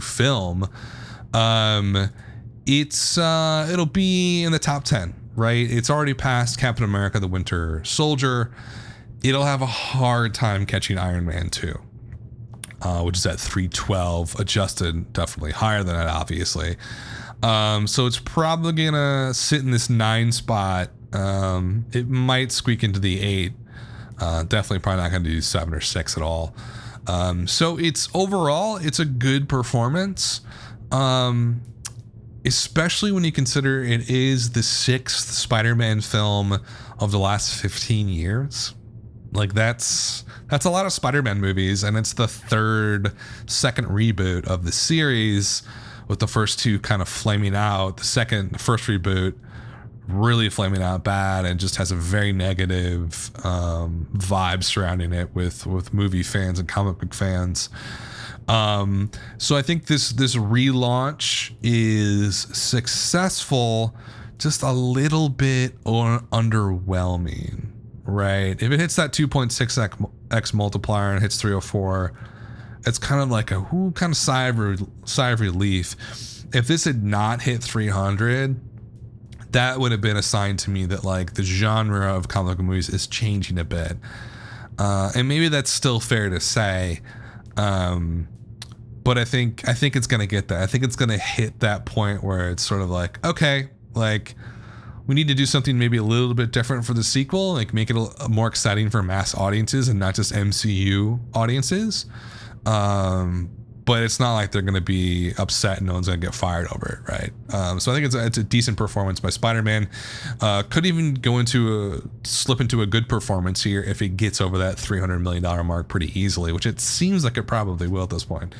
film, it'll be in the top 10, right? It's already passed Captain America: The Winter Soldier. It'll have a hard time catching Iron Man 2. Which is at 312, adjusted definitely higher than that, obviously. So it's probably gonna sit in this 9 spot. It might squeak into the 8. Definitely probably not gonna do 7 or 6 at all. So it's a good performance. Especially when you consider it is the 6th Spider-Man film of the last 15 years. Like that's a lot of Spider-Man movies, and it's the second reboot of the series, with the first 2 kind of flaming out. The first reboot really flaming out bad and just has a very negative vibe surrounding it with movie fans and comic book fans. So I think this relaunch is successful, just a little bit underwhelming. Right. If it hits that 2.6x multiplier and hits 304, it's kind of like a sigh of relief. If this had not hit 300, that would have been a sign to me that like the genre of comic book movies is changing a bit. And maybe that's still fair to say. But I think it's going to get that. I think it's going to hit that point where it's sort of like, okay, like we need to do something maybe a little bit different for the sequel, like make it more exciting for mass audiences and not just MCU audiences. But it's not like they're going to be upset and no one's going to get fired over it, right? So I think it's a decent performance by Spider-Man. Could even slip into a good performance here if it gets over that $300 million mark pretty easily, which it seems like it probably will at this point.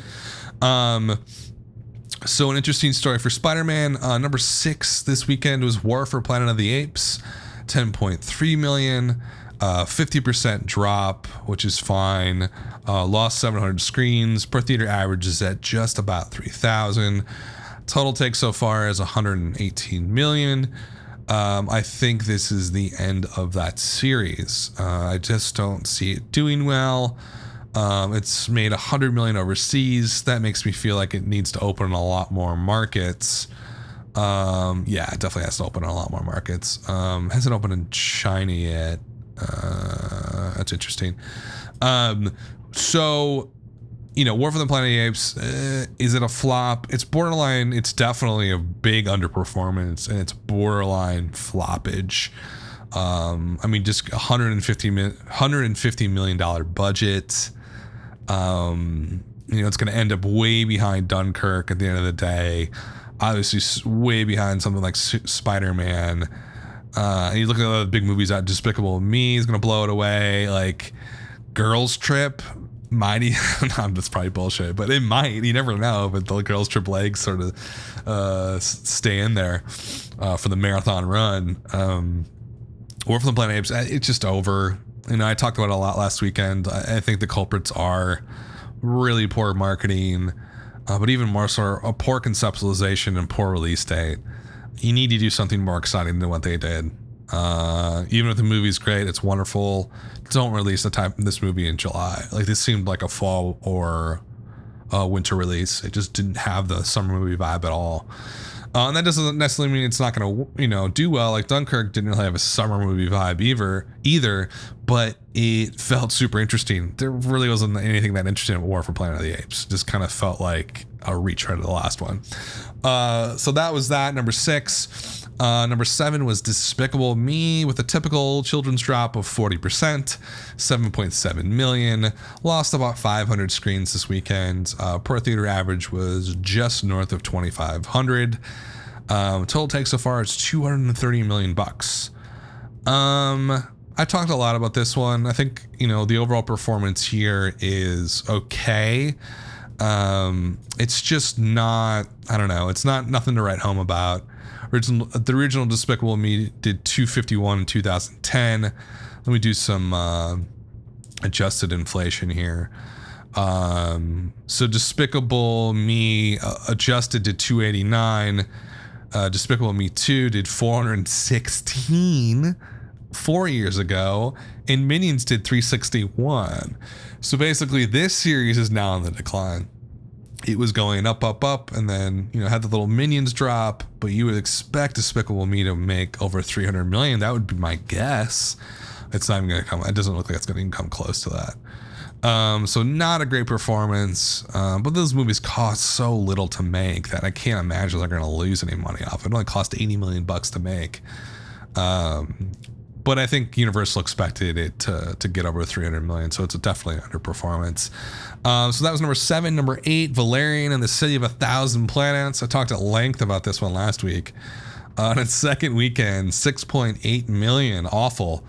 So an interesting story for Spider-Man. Number 6 this weekend was War for Planet of the Apes, 10.3 million, 50% drop, which is fine. Lost 700 screens. Per theater average is at just about 3,000. Total take so far is 118 million. I think this is the end of that series. I just don't see it doing well. It's made 100 million overseas. That makes me feel like it needs to open in a lot more markets. Yeah, it definitely has to open in a lot more markets. Hasn't opened in China yet. That's interesting. So, War for the Planet of the Apes, is it a flop? It's borderline. It's definitely a big underperformance, and it's borderline floppage. I mean, just $150 million budget. It's going to end up way behind Dunkirk at the end of the day. Obviously, way behind something like Spider-Man. And you look at the big movies out, Despicable Me is going to blow it away. Like Girls Trip, Mighty, that's probably bullshit, but it might. You never know. But the girls' triple legs sort of stay in there for the marathon run. War for the Planet of the Apes, it's just over. I talked about it a lot last weekend. I think the culprits are really poor marketing, but even more so a poor conceptualization and poor release date. You need to do something more exciting than what they did. Even if the movie's great, it's wonderful, don't release this movie in July. Like, this seemed like a fall or a winter release. It just didn't have the summer movie vibe at all. And that doesn't necessarily mean it's not going to, do well. Like, Dunkirk didn't really have a summer movie vibe either, but it felt super interesting. There really wasn't anything that interesting in War for Planet of the Apes. Just kind of felt like a retread of the last one. So that was that. Number 6. Number 7 was Despicable Me, with a typical children's drop of 40%, 7.7 million. Lost about 500 screens this weekend. Per theater average was just north of 2,500. Total take so far is $230 million bucks. I talked a lot about this one. I think, the overall performance here is okay. It's just not, I don't know, it's not nothing to write home about. The original Despicable Me did 251 in 2010. Let me do some adjusted inflation here. So Despicable Me adjusted to 289. Despicable Me 2 did 416 4 years ago, and Minions did 361. So basically, this series is now on the decline. It was going up, and then, had the little Minions drop, but you would expect Despicable Me to make over 300 million. That would be my guess. It's not even going to come. It doesn't look like it's going to come close to that. So not a great performance, but those movies cost so little to make that I can't imagine they're going to lose any money off. It only cost $80 million to make. But I think Universal expected it to get over 300 million, so it's definitely an underperformance. So that was number 7. Number 8, Valerian and the City of 1,000 Planets. I talked at length about this one last week. On its second weekend, 6.8 million. Awful.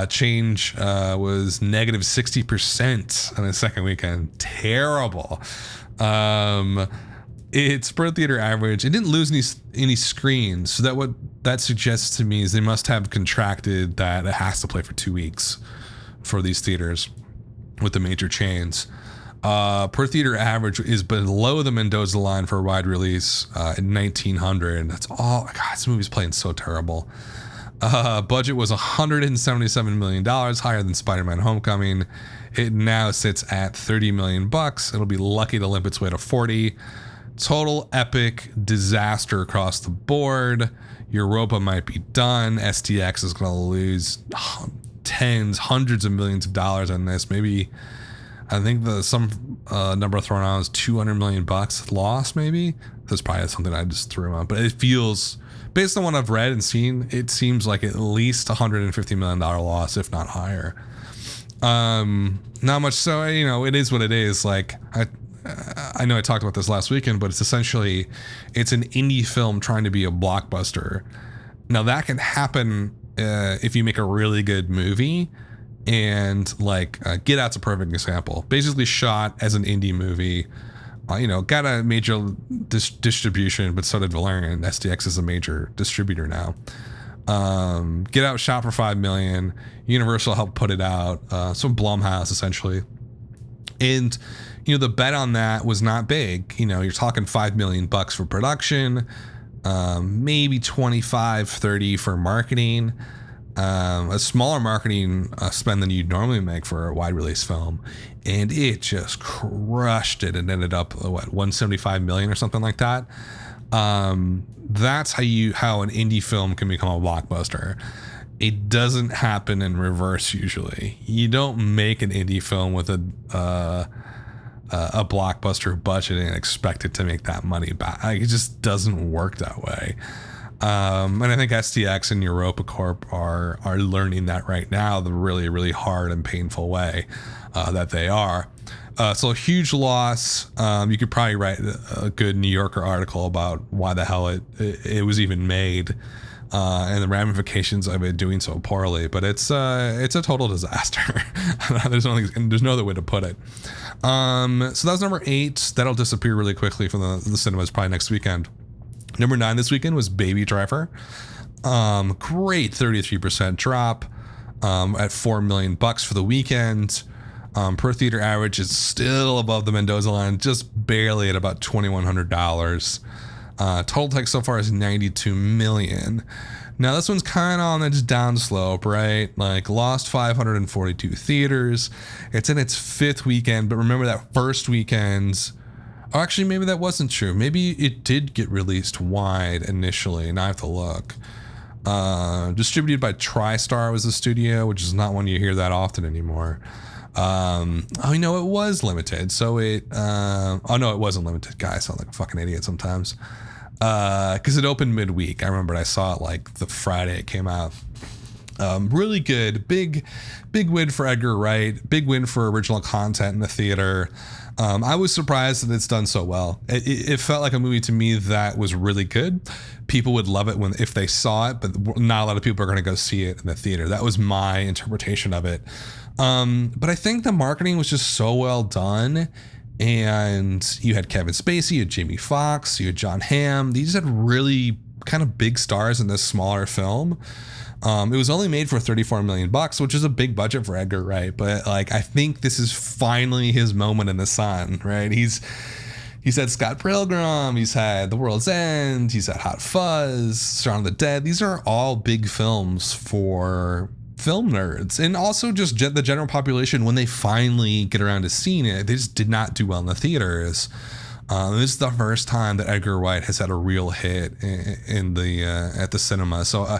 Change was negative 60% on its second weekend. Terrible. Its per theater average, it didn't lose any screens, so that what that suggests to me is they must have contracted that it has to play for 2 weeks for these theaters with the major chains. Per theater average is below the Mendoza line for a wide release in 1900. That's all. God, this movie's playing so terrible. Budget was $177 million, higher than Spider-Man Homecoming. It now sits at $30 million bucks. It'll be lucky to limp its way to 40. Total epic disaster across the board. Europa might be done. STX is going to lose hundreds of millions of dollars on this. Maybe, I think some number thrown out is 200 million bucks lost. Maybe that's probably something I just threw out, but it feels, based on what I've read and seen, it seems like at least $150 million loss, if not higher. Not much. So, it is what it is. Like, I know I talked about this last weekend, but it's essentially, it's an indie film trying to be a blockbuster. Now that can happen if you make a really good movie, and Get Out's a perfect example. Basically shot as an indie movie, got a major distribution, but so did Valerian. SDX is a major distributor now. Get Out shot for $5 million. Universal helped put it out. So Blumhouse essentially, and the bet on that was not big. You're talking $5 million bucks for production, maybe 25, 30 for marketing, a smaller marketing spend than you'd normally make for a wide release film. And it just crushed it and ended up, 175 million or something like that. That's how an indie film can become a blockbuster. It doesn't happen in reverse usually. You don't make an indie film with a blockbuster budget and expect it to make that money back. It just doesn't work that way. And I think STX and Europa Corp are learning that right now, the really, really hard and painful way that they are. So a huge loss. You could probably write a good New Yorker article about why the hell it was even made. and the ramifications of it doing so poorly. But it's a total disaster. There's no other way to put it. So that was number 8. That'll disappear really quickly from the cinemas probably next weekend. Number 9 this weekend was Baby Driver. Great 33% drop at $4 million for the weekend. Per theater average is still above the Mendoza line, just barely at about $2,100. Total take so far is $92 million. Now this one's kind of on its downslope, right? Like lost 542 theaters. It's in its 5th weekend, but remember that first weekend. Oh, actually, maybe that wasn't true. Maybe it did get released wide initially, and I have to look. Distributed by TriStar was the studio, which is not one you hear that often anymore. It was limited. So it wasn't limited. Guys, I sound like a fucking idiot sometimes. Because it opened midweek. I remember I saw it like the Friday it came out. Really good. Big win for Edgar Wright. Big win for original content in the theater. I was surprised that it's done so well. It felt like a movie to me that was really good. People would love it if they saw it, but not a lot of people are going to go see it in the theater. That was my interpretation of it. But I think the marketing was just so well done. And you had Kevin Spacey, you had Jamie Foxx, you had John Hamm. These had really kind of big stars in this smaller film. It was only made for $34 million, which is a big budget for Edgar Wright. But like, I think this is finally his moment in the sun, right? He's had Scott Pilgrim, he's had The World's End, he's had Hot Fuzz, Shaun of the Dead. These are all big films for film nerds, and also just the general population. When they finally get around to seeing it, they just did not do well in the theaters. This is the first time that Edgar Wright has had a real hit in the at the cinema. So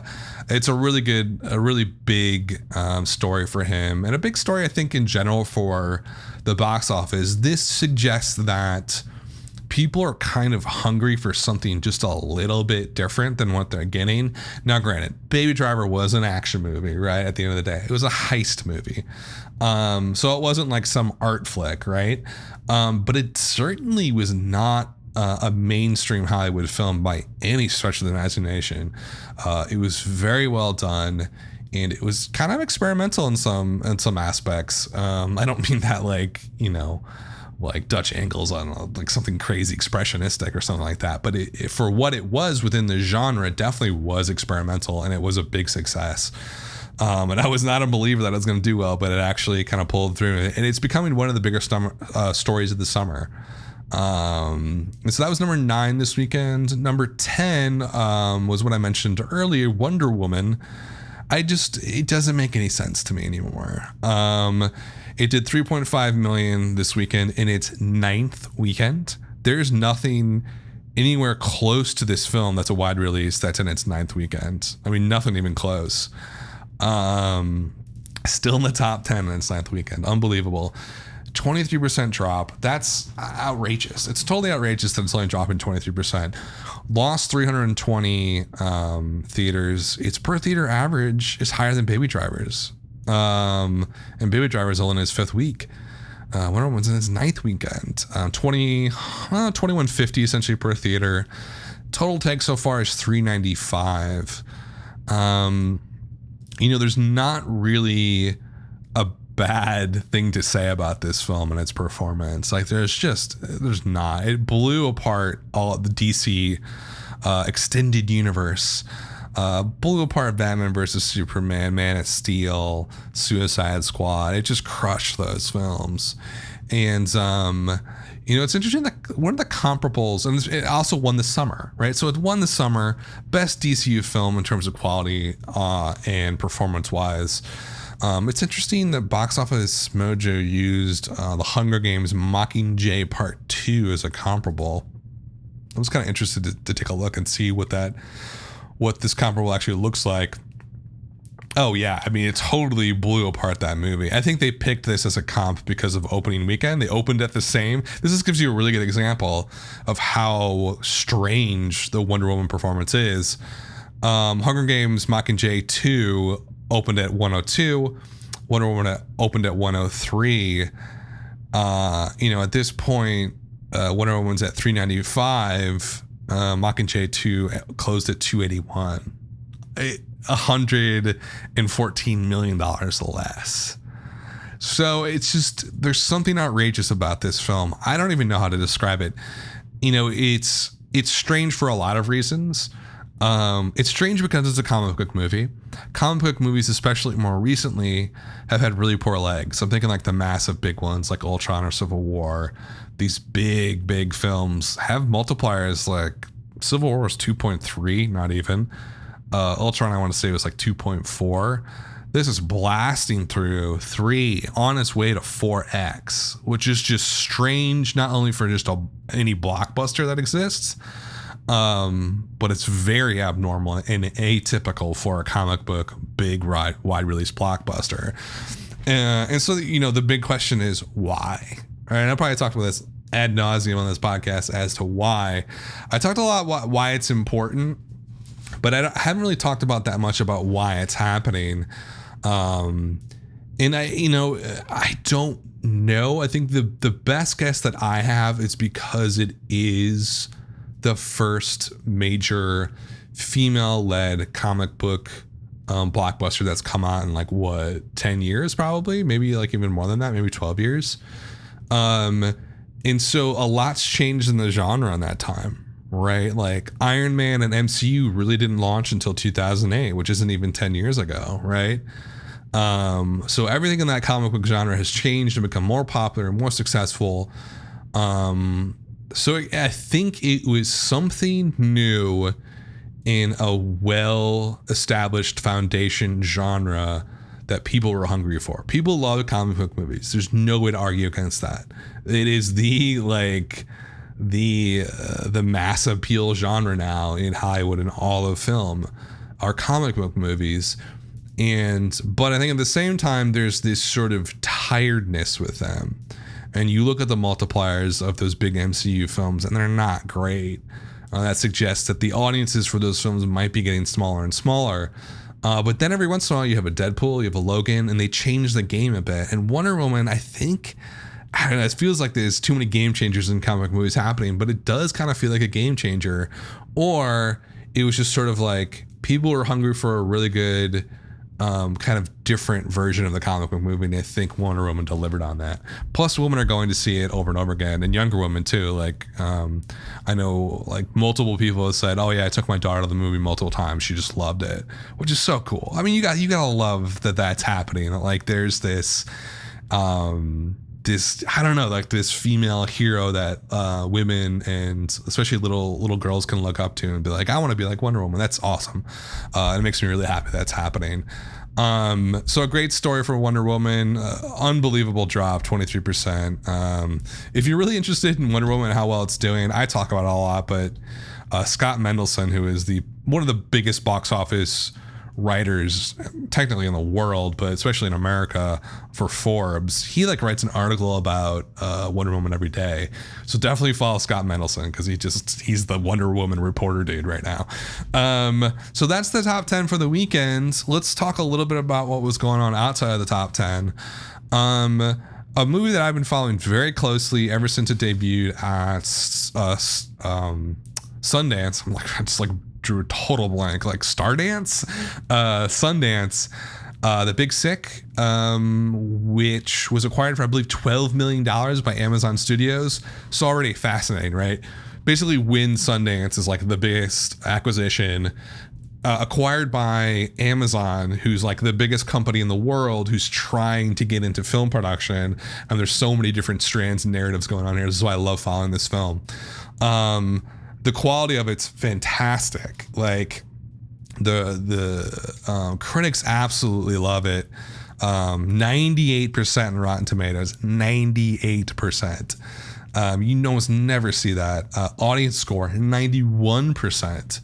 it's a really big story for him, and a big story I think in general for the box office. This suggests that people are kind of hungry for something just a little bit different than what they're getting. Now, granted, Baby Driver was an action movie, right? At the end of the day, it was a heist movie. So it wasn't like some art flick, right? But it certainly was not a mainstream Hollywood film by any stretch of the imagination. It was very well done, and it was kind it experimental in some aspects. I don't mean that like Dutch angles on like something crazy expressionistic or something like that, but it for what it was within the genre, it definitely was experimental, and it was a big success. And I was not a believer that it was going to do well, but it actually kind of pulled through, and it's becoming one of the bigger stories of the summer. And so that was number 9 this weekend. Number 10 was what I mentioned earlier, Wonder Woman. It doesn't make any sense to me anymore. It did 3.5 million this weekend in its 9th weekend. There's nothing anywhere close to this film that's a wide release that's in its 9th weekend. I mean, nothing even close. Still in the top 10 in its 9th weekend. Unbelievable. 23% drop. That's outrageous. It's totally outrageous that it's only dropping 23%. Lost 320 theaters. Its per theater average is higher than Baby Driver's. And Baby Driver's only in his 5th week. Wonder Woman's in its 9th weekend. 2150 essentially per theater. Total take so far is 395. There's not really a bad thing to say about this film and its performance. Like there's not. It blew apart all the DC extended universe. Blew apart Batman versus Superman, Man of Steel, Suicide Squad. It just crushed those films. And it's interesting that one of the comparables, and it also won the summer, right? So it won the summer best DCU film in terms of quality and performance wise. It's interesting that Box Office Mojo used The Hunger Games Mockingjay Part 2 as a comparable. I was kind of interested to take a look and see what this comparable actually looks like. Oh yeah, I mean, it totally blew apart that movie. I think they picked this as a comp because of opening weekend. They opened at the same. This just gives you a really good example of how strange the Wonder Woman performance is. Hunger Games Mockingjay 2 opened at 102. Wonder Woman opened at 103. At this point, Wonder Woman's at 395. Mockingjay 2 closed at 281. $114 million less. So it's just, there's something outrageous about this film. I don't even know how to describe it. You know, it's strange for a lot of reasons. It's strange because it's a comic book movie. Comic book movies, especially more recently, have had really poor legs. I'm thinking like the massive big ones like Ultron or Civil War. These big films have multipliers. Like Civil War was 2.3, not even. Ultron, I want to say, was like 2.4. This is blasting through 3 on its way to 4x, which is just strange, not only for just any blockbuster that exists, but it's very abnormal and atypical for a comic book big wide release blockbuster. And so, you know, the big question is why? All right, I'll probably talk about this ad nauseum on this podcast as to why. I talked a lot why it's important, but I haven't really talked about that much about why it's happening. And I don't know. I think the best guess that I have is because it is the first major female-led comic book blockbuster that's come out in like 10 years, probably, maybe like even more than that, maybe 12 years. And so a lot's changed in the genre in that time. Right, like Iron Man and MCU really didn't launch until 2008, which isn't even 10 years ago, right? So everything in that comic book genre has changed and become more popular and more successful. So I think it was something new in a well-established foundation genre that people were hungry for. People love comic book movies. There's no way to argue against that. It is the mass appeal genre now in Hollywood and all of film are comic book movies. But I think at the same time, there's this sort of tiredness with them. And you look at the multipliers of those big MCU films and they're not great. That suggests that the audiences for those films might be getting smaller and smaller. But then every once in a while you have a Deadpool, you have a Logan, and they change the game a bit. And Wonder Woman, I don't know, it feels like there's too many game changers in comic movies happening, but it does kind of feel like a game changer. Or it was just sort of like people were hungry for a really good kind of different version of the comic book movie, and I think Wonder Woman delivered on that. Plus, women are going to see it over and over again, and younger women too. Like I know like multiple people have said, oh yeah, I took my daughter to the movie multiple times, she just loved it, which is so cool. I mean, you gotta love that that's happening. Like there's this I don't know, like this female hero that women and especially little girls can look up to and be like, I want to be like Wonder Woman. That's awesome. And it makes me really happy that's happening. So a great story for Wonder Woman. Unbelievable drop, 23%. If you're really interested in Wonder Woman and how well it's doing, I talk about it a lot, but Scott Mendelson, who is one of the biggest box office writers technically in the world, but especially in America for Forbes, he like writes an article about Wonder Woman every day. So definitely follow Scott Mendelson because he's the Wonder Woman reporter dude right now. So that's the top 10 for the weekend. Let's talk a little bit about what was going on outside of the top 10. A movie that I've been following very closely ever since it debuted at Sundance. I just drew a total blank, like Stardance, Sundance, The Big Sick, which was acquired for, I believe, $12 million by Amazon Studios. So already fascinating, right? Basically, when Sundance is like the biggest acquisition, acquired by Amazon, who's like the biggest company in the world, who's trying to get into film production. And there's so many different strands and narratives going on here. This is why I love following this film. The quality of it's fantastic. Like the critics absolutely love it. 98% in Rotten Tomatoes, 98%. You almost never see that. Audience score, 91%.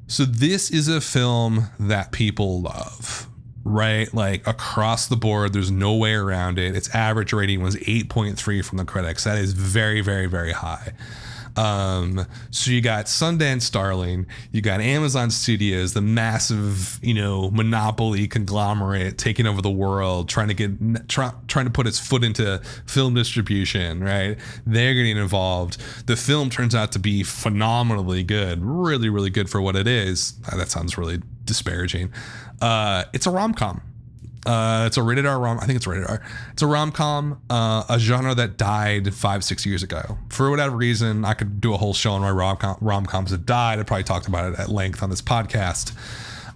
So this is a film that people love, right? Like across the board, there's no way around it. Its average rating was 8.3 from the critics. That is very, very, very high. So you got Sundance Starling, you got Amazon Studios, the massive, monopoly conglomerate taking over the world, trying to put its foot into film distribution, right? They're getting involved. The film turns out to be phenomenally good, really, really good for what it is. That sounds really disparaging. It's a rom-com. It's a rated R rom. I think it's rated R. It's a rom-com, a genre that died 5-6 years ago. For whatever reason, I could do a whole show on why rom-coms have died. I probably talked about it at length on this podcast.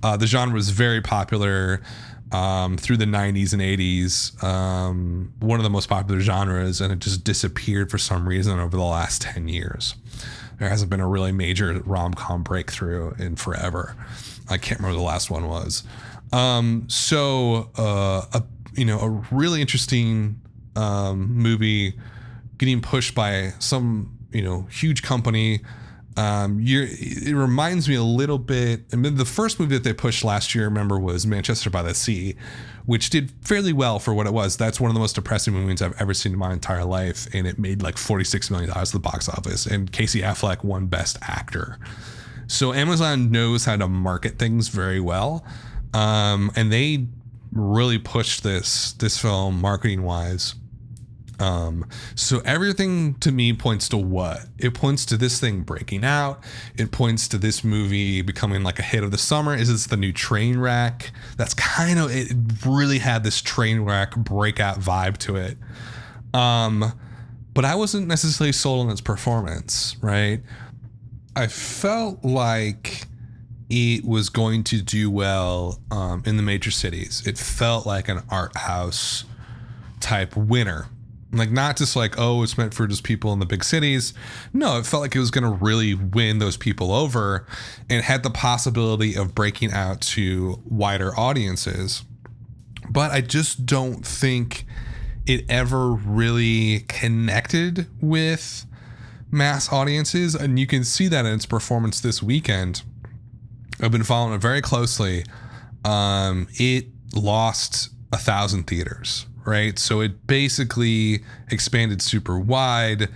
The genre was very popular through the 90s and 80s. One of the most popular genres, and it just disappeared for some reason over the last 10 years. There hasn't been a really major rom-com breakthrough in forever. I can't remember the last one was. A really interesting movie getting pushed by some, huge company. It reminds me a little bit. I mean, the first movie that they pushed last year, remember, was Manchester by the Sea, which did fairly well for what it was. That's one of the most depressing movies I've ever seen in my entire life, and it made like $46 million at the box office. And Casey Affleck won Best Actor. So Amazon knows how to market things very well. And they really pushed this film marketing wise. So everything to me points to what? It points to this thing breaking out. It points to this movie becoming like a hit of the summer. Is this the new train wreck? That's it really had this train wreck breakout vibe to it. But I wasn't necessarily sold on its performance, right? I felt like it was going to do well in the major cities. It felt like an art house type winner. Like, not just like, oh, it's meant for just people in the big cities. No, it felt like it was going to really win those people over and had the possibility of breaking out to wider audiences. But I just don't think it ever really connected with mass audiences. And you can see that in its performance this weekend. I've been following it very closely. It lost 1,000 theaters, right? So it basically expanded super wide.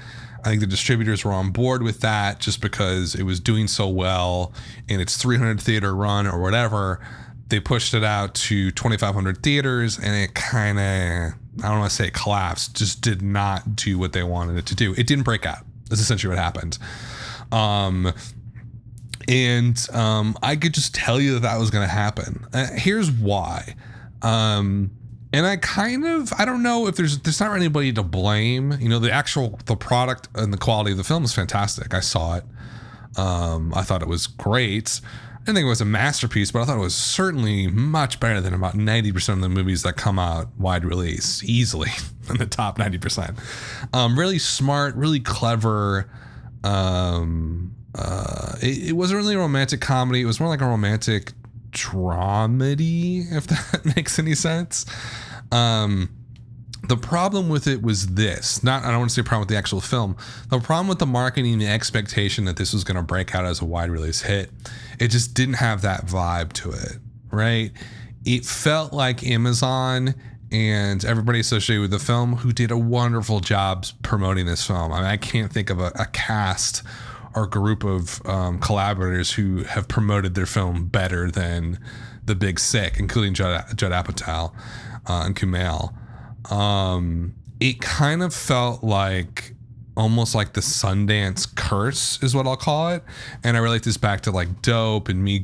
I think the distributors were on board with that just because it was doing so well in its 300 theater run or whatever. They pushed it out to 2,500 theaters, and it kind of, I don't want to say it collapsed, just did not do what they wanted it to do. It didn't break out. That's essentially what happened. I could just tell you that was going to happen. Here's why. And I don't know if there's not anybody to blame. The product and the quality of the film is fantastic. I saw it. I thought it was great. I didn't think it was a masterpiece, but I thought it was certainly much better than about 90% of the movies that come out wide release, easily in the top 90%. Really smart, really clever. It wasn't really a romantic comedy. It was more like a romantic dramedy, if that makes any sense. The problem with it was this. I don't want to say a problem with the actual film. The problem with the marketing, the expectation that this was going to break out as a wide release hit, it just didn't have that vibe to it, right? It felt like Amazon and everybody associated with the film who did a wonderful job promoting this film. I mean, I can't think of a cast or group of collaborators who have promoted their film better than the Big Sick, including Judd Apatow and Kumail. It kind of felt like almost like the Sundance curse is what I'll call it. And I relate this back to like Dope and Me,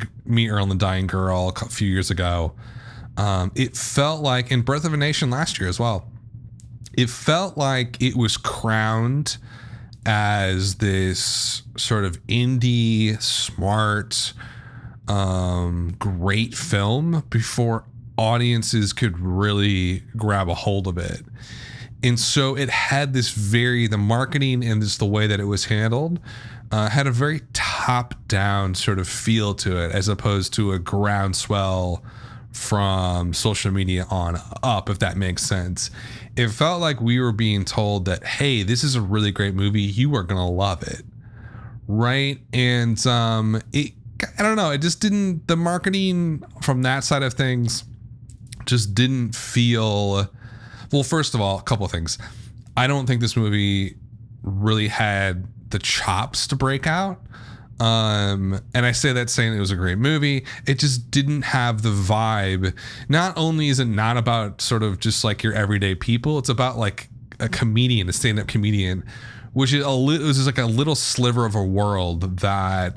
Earl and the Dying Girl a few years ago. It felt like in Birth of a Nation last year as well. It felt like it was crowned as this sort of indie, smart, great film before audiences could really grab a hold of it. And so it had this the marketing and just the way that it was handled had a very top-down sort of feel to it, as opposed to a groundswell from social media on up, if that makes sense. It felt like we were being told that, hey, this is a really great movie. You are going to love it. Right. And I don't know. It just didn't, the marketing from that side of things just didn't feel, well, first of all, a couple of things. I don't think this movie really had the chops to break out. And I say that saying it was a great movie. It just didn't have the vibe. Not only is it not about sort of just like your everyday people, it's about like a comedian, a stand-up comedian which is it was just like a little sliver of a world that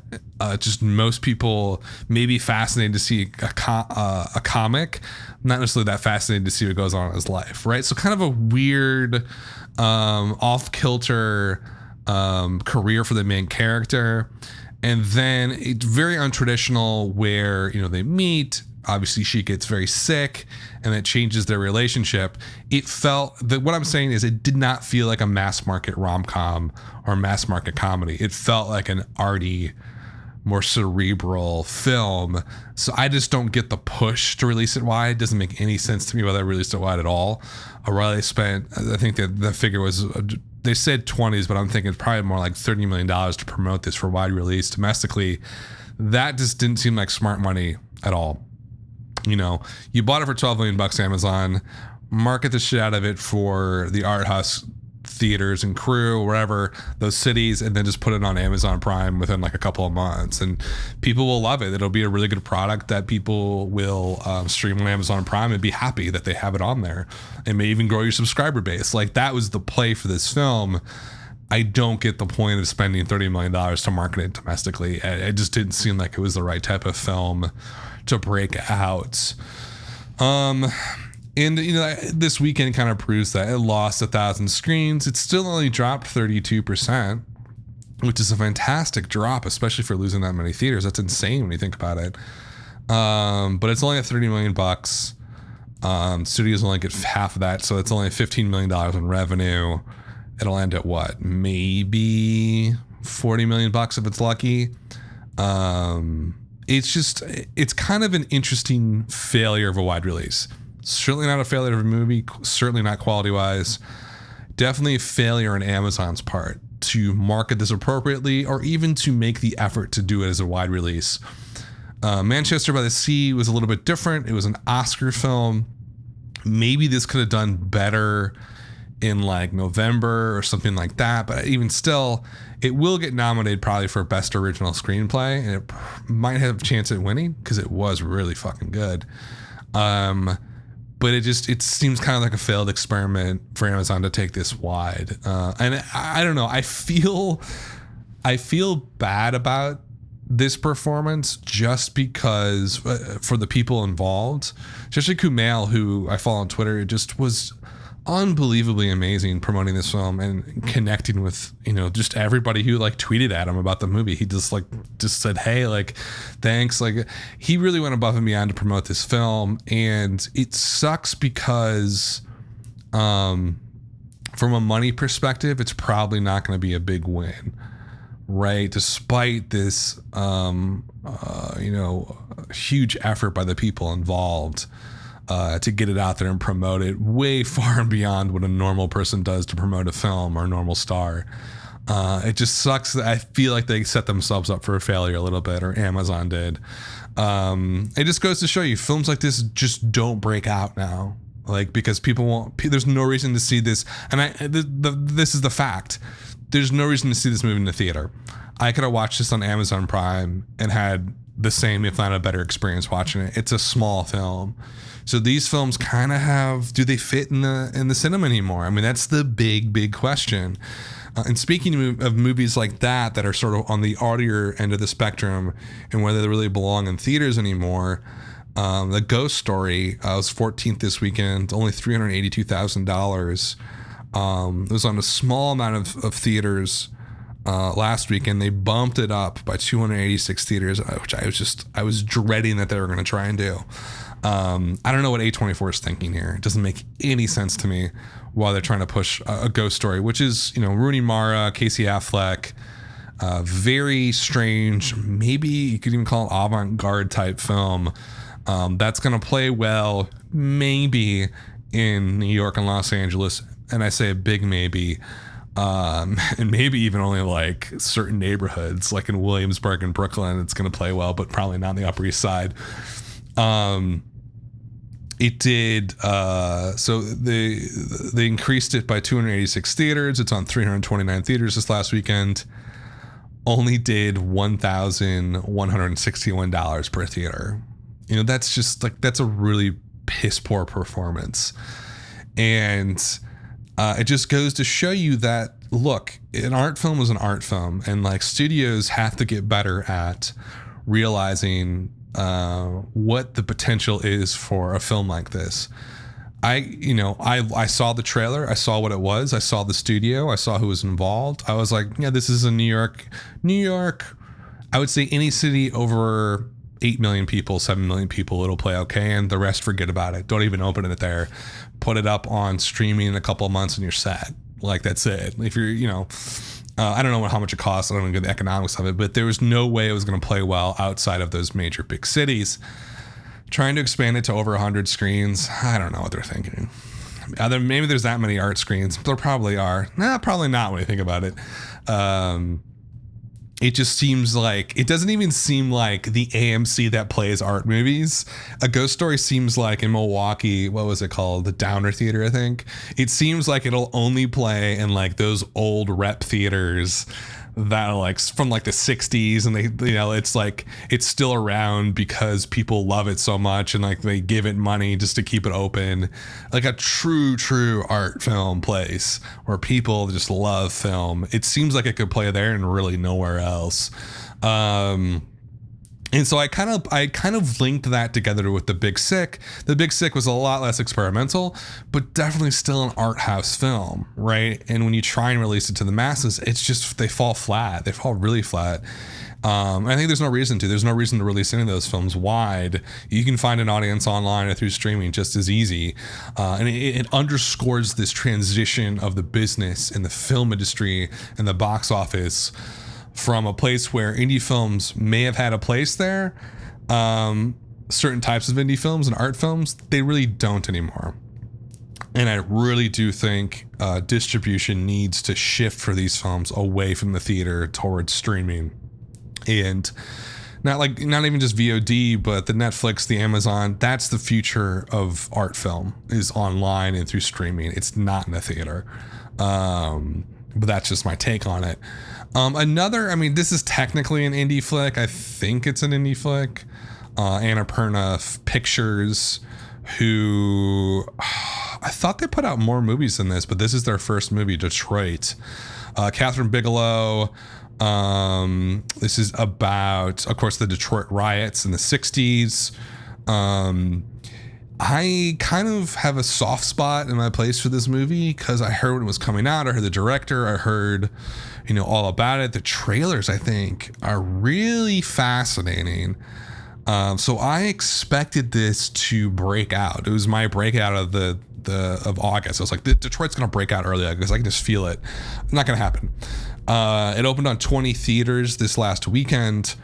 just most people may be fascinated to see a comic, not necessarily that fascinated to see what goes on in his life, right? So kind of a weird, off-kilter career for the main character. And then it's very untraditional where, they meet. Obviously, she gets very sick, and that changes their relationship. It felt that what I'm saying is it did not feel like a mass market rom-com or mass market comedy. It felt like an arty, more cerebral film. So I just don't get the push to release it wide. It doesn't make any sense to me whether I released it wide at all. O'Reilly spent, I think that the figure was, they said 20s, but I'm thinking it's probably more like $30 million to promote this for wide release domestically. That just didn't seem like smart money at all. You bought it for $12 million Amazon, market the shit out of it for the art house theaters and crew, wherever, those cities, and then just put it on Amazon Prime within like a couple of months, and people will love it. It'll be a really good product that people will stream on Amazon Prime and be happy that they have it on there, and may even grow your subscriber base. Like, that was the play for this film. I don't get the point of spending $30 million to market it domestically. It just didn't seem like it was the right type of film to break out. And this weekend kind of proves that it lost 1,000 screens. It still only dropped 32%, which is a fantastic drop, especially for losing that many theaters. That's insane when you think about it. But it's only at $30 million. Studios only get half of that, so it's only $15 million in revenue. It'll end at what? Maybe $40 million if it's lucky. It's kind of an interesting failure of a wide release. Certainly not a failure of a movie, certainly not quality-wise. Definitely a failure on Amazon's part to market this appropriately, or even to make the effort to do it as a wide release. Manchester by the Sea was a little bit different. It was an Oscar film. Maybe this could have done better in like November or something like that, but even still, it will get nominated probably for Best Original Screenplay, and it might have a chance at winning because it was really fucking good. But it seems kind of like a failed experiment for Amazon to take this wide. And I don't know. I feel bad about this performance just because for the people involved, especially Kumail, who I follow on Twitter, it just was unbelievably amazing promoting this film and connecting with just everybody who like tweeted at him about the movie. He just said, hey, like, thanks. Like, he really went above and beyond to promote this film, and it sucks because from a money perspective, it's probably not going to be a big win, right? Despite this huge effort by the people involved to get it out there and promote it way far and beyond what a normal person does to promote a film or a normal star. It just sucks that I feel like they set themselves up for a failure a little bit, or Amazon did. It just goes to show you films like this just don't break out now, like, because people won't. There's no reason to see this, and this is the fact. There's no reason to see this movie in the theater. I could have watched this on Amazon Prime and had the same, if not a better experience watching it. It's a small film. So these films kind of do they fit in the cinema anymore? I mean, that's the big question. And speaking of movies like that are sort of on the artier end of the spectrum and whether they really belong in theaters anymore, the Ghost Story was 14th this weekend, only $382,000. It was on a small amount of theaters last weekend. They bumped it up by 286 theaters, which I was dreading that they were going to try and do. I don't know what A24 is thinking here. It doesn't make any sense to me why they're trying to push a Ghost Story, which is, Rooney Mara, Casey Affleck, very strange, maybe you could even call it avant-garde type film. That's going to play well, maybe in New York and Los Angeles. And I say a big maybe. And maybe even only like certain neighborhoods, like in Williamsburg and Brooklyn, it's going to play well, but probably not on the Upper East Side. It did, so they increased it by 286 theaters. It's on 329 theaters this last weekend. Only did $1,161 per theater. That's just like, that's a really piss poor performance. And It just goes to show you that, look, an art film is an art film, and like studios have to get better at realizing what the potential is for a film like this. I saw the trailer. I saw what it was. I saw the studio. I saw who was involved. I was like, yeah, this is a New York. I would say any city over 8 million people, 7 million people, it'll play okay. And the rest, forget about it. Don't even open it there. Put it up on streaming in a couple of months and you're set. Like, that's it. If you're, I don't know how much it costs. I don't know the economics of it, but there was no way it was going to play well outside of those major big cities. Trying to expand it to over 100 screens, I don't know what they're thinking. Maybe there's that many art screens. There probably are. Nah, probably not when you think about it. It just seems like, it doesn't even seem like the AMC that plays art movies. A Ghost Story seems like in Milwaukee, what was it called? The Downer Theater, I think. It seems like it'll only play in like those old rep theaters that are like from like the 60s, and they, it's like it's still around because people love it so much, and like they give it money just to keep it open. Like a true art film place where people just love film. It seems like it could play there and really nowhere else. And so I kind of linked that together with The Big Sick. The Big Sick was a lot less experimental, but definitely still an art house film, right? And when you try and release it to the masses, it's just, they fall flat. They fall really flat. I think there's no reason to. There's no reason to release any of those films wide. You can find an audience online or through streaming just as easy. And it underscores this transition of the business and the film industry and the box office from a place where indie films may have had a place there. Certain types of indie films and art films, they really don't anymore. And I really do think distribution needs to shift for these films away from the theater towards streaming. And not even just VOD, but the Netflix, the Amazon, that's the future of art film, is online and through streaming. It's not in the theater. But that's just my take on it. This is technically an indie flick. I think it's an indie flick. Annapurna Pictures, who I thought they put out more movies than this, but this is their first movie, Detroit. Catherine Bigelow. This is about, of course, the Detroit riots in the 60s. I kind of have a soft spot in my place for this movie because I heard when it was coming out. I heard the director. I heard, all about it. The trailers, I think, are really fascinating. So I expected this to break out. It was my breakout of August. I was like, Detroit's going to break out early because I can just feel it. Not going to happen. It opened on 20 theaters this last weekend,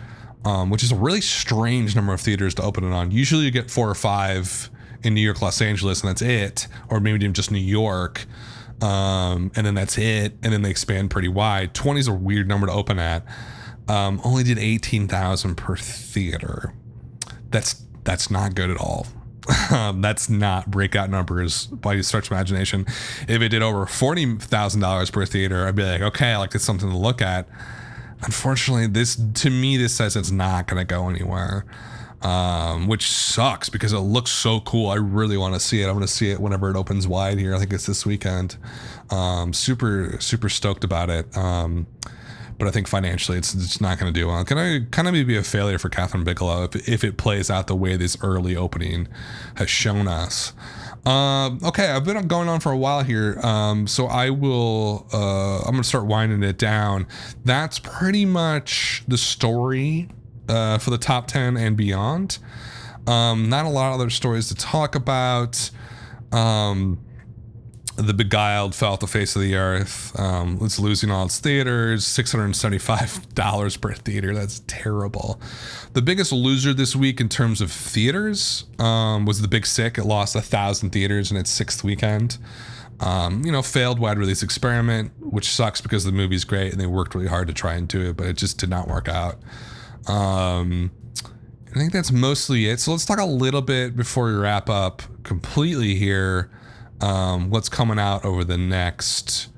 which is a really strange number of theaters to open it on. Usually you get 4 or 5 in New York, Los Angeles, and that's it. Or maybe even just New York. And then that's it. And then they expand pretty wide. 20 is a weird number to open at. Only did 18,000 per theater. That's not good at all. That's not breakout numbers by any stretch of imagination. If it did over $40,000 per theater, I'd be like, okay, like, that's something to look at. Unfortunately, this says it's not going to go anywhere, which sucks because it looks so cool. I really want to see it. I'm going to see it whenever it opens wide here. I think it's this weekend. Super stoked about it. But I think financially it's not going to do well. It's going to kind of be a failure for Catherine Bigelow if it plays out the way this early opening has shown us. Okay, I've been going on for a while here, so I'm going to start winding it down. That's pretty much the story for the top 10 and beyond. Not a lot of other stories to talk about. The Beguiled fell off the face of the earth. It's losing all its theaters, $675 per theater. That's terrible. The biggest loser this week in terms of theaters was The Big Sick. It lost 1,000 theaters in its 6th weekend. Failed wide release experiment, which sucks because the movie's great and they worked really hard to try and do it, but it just did not work out. I think that's mostly it. So let's talk a little bit before we wrap up completely here. What's coming out over the next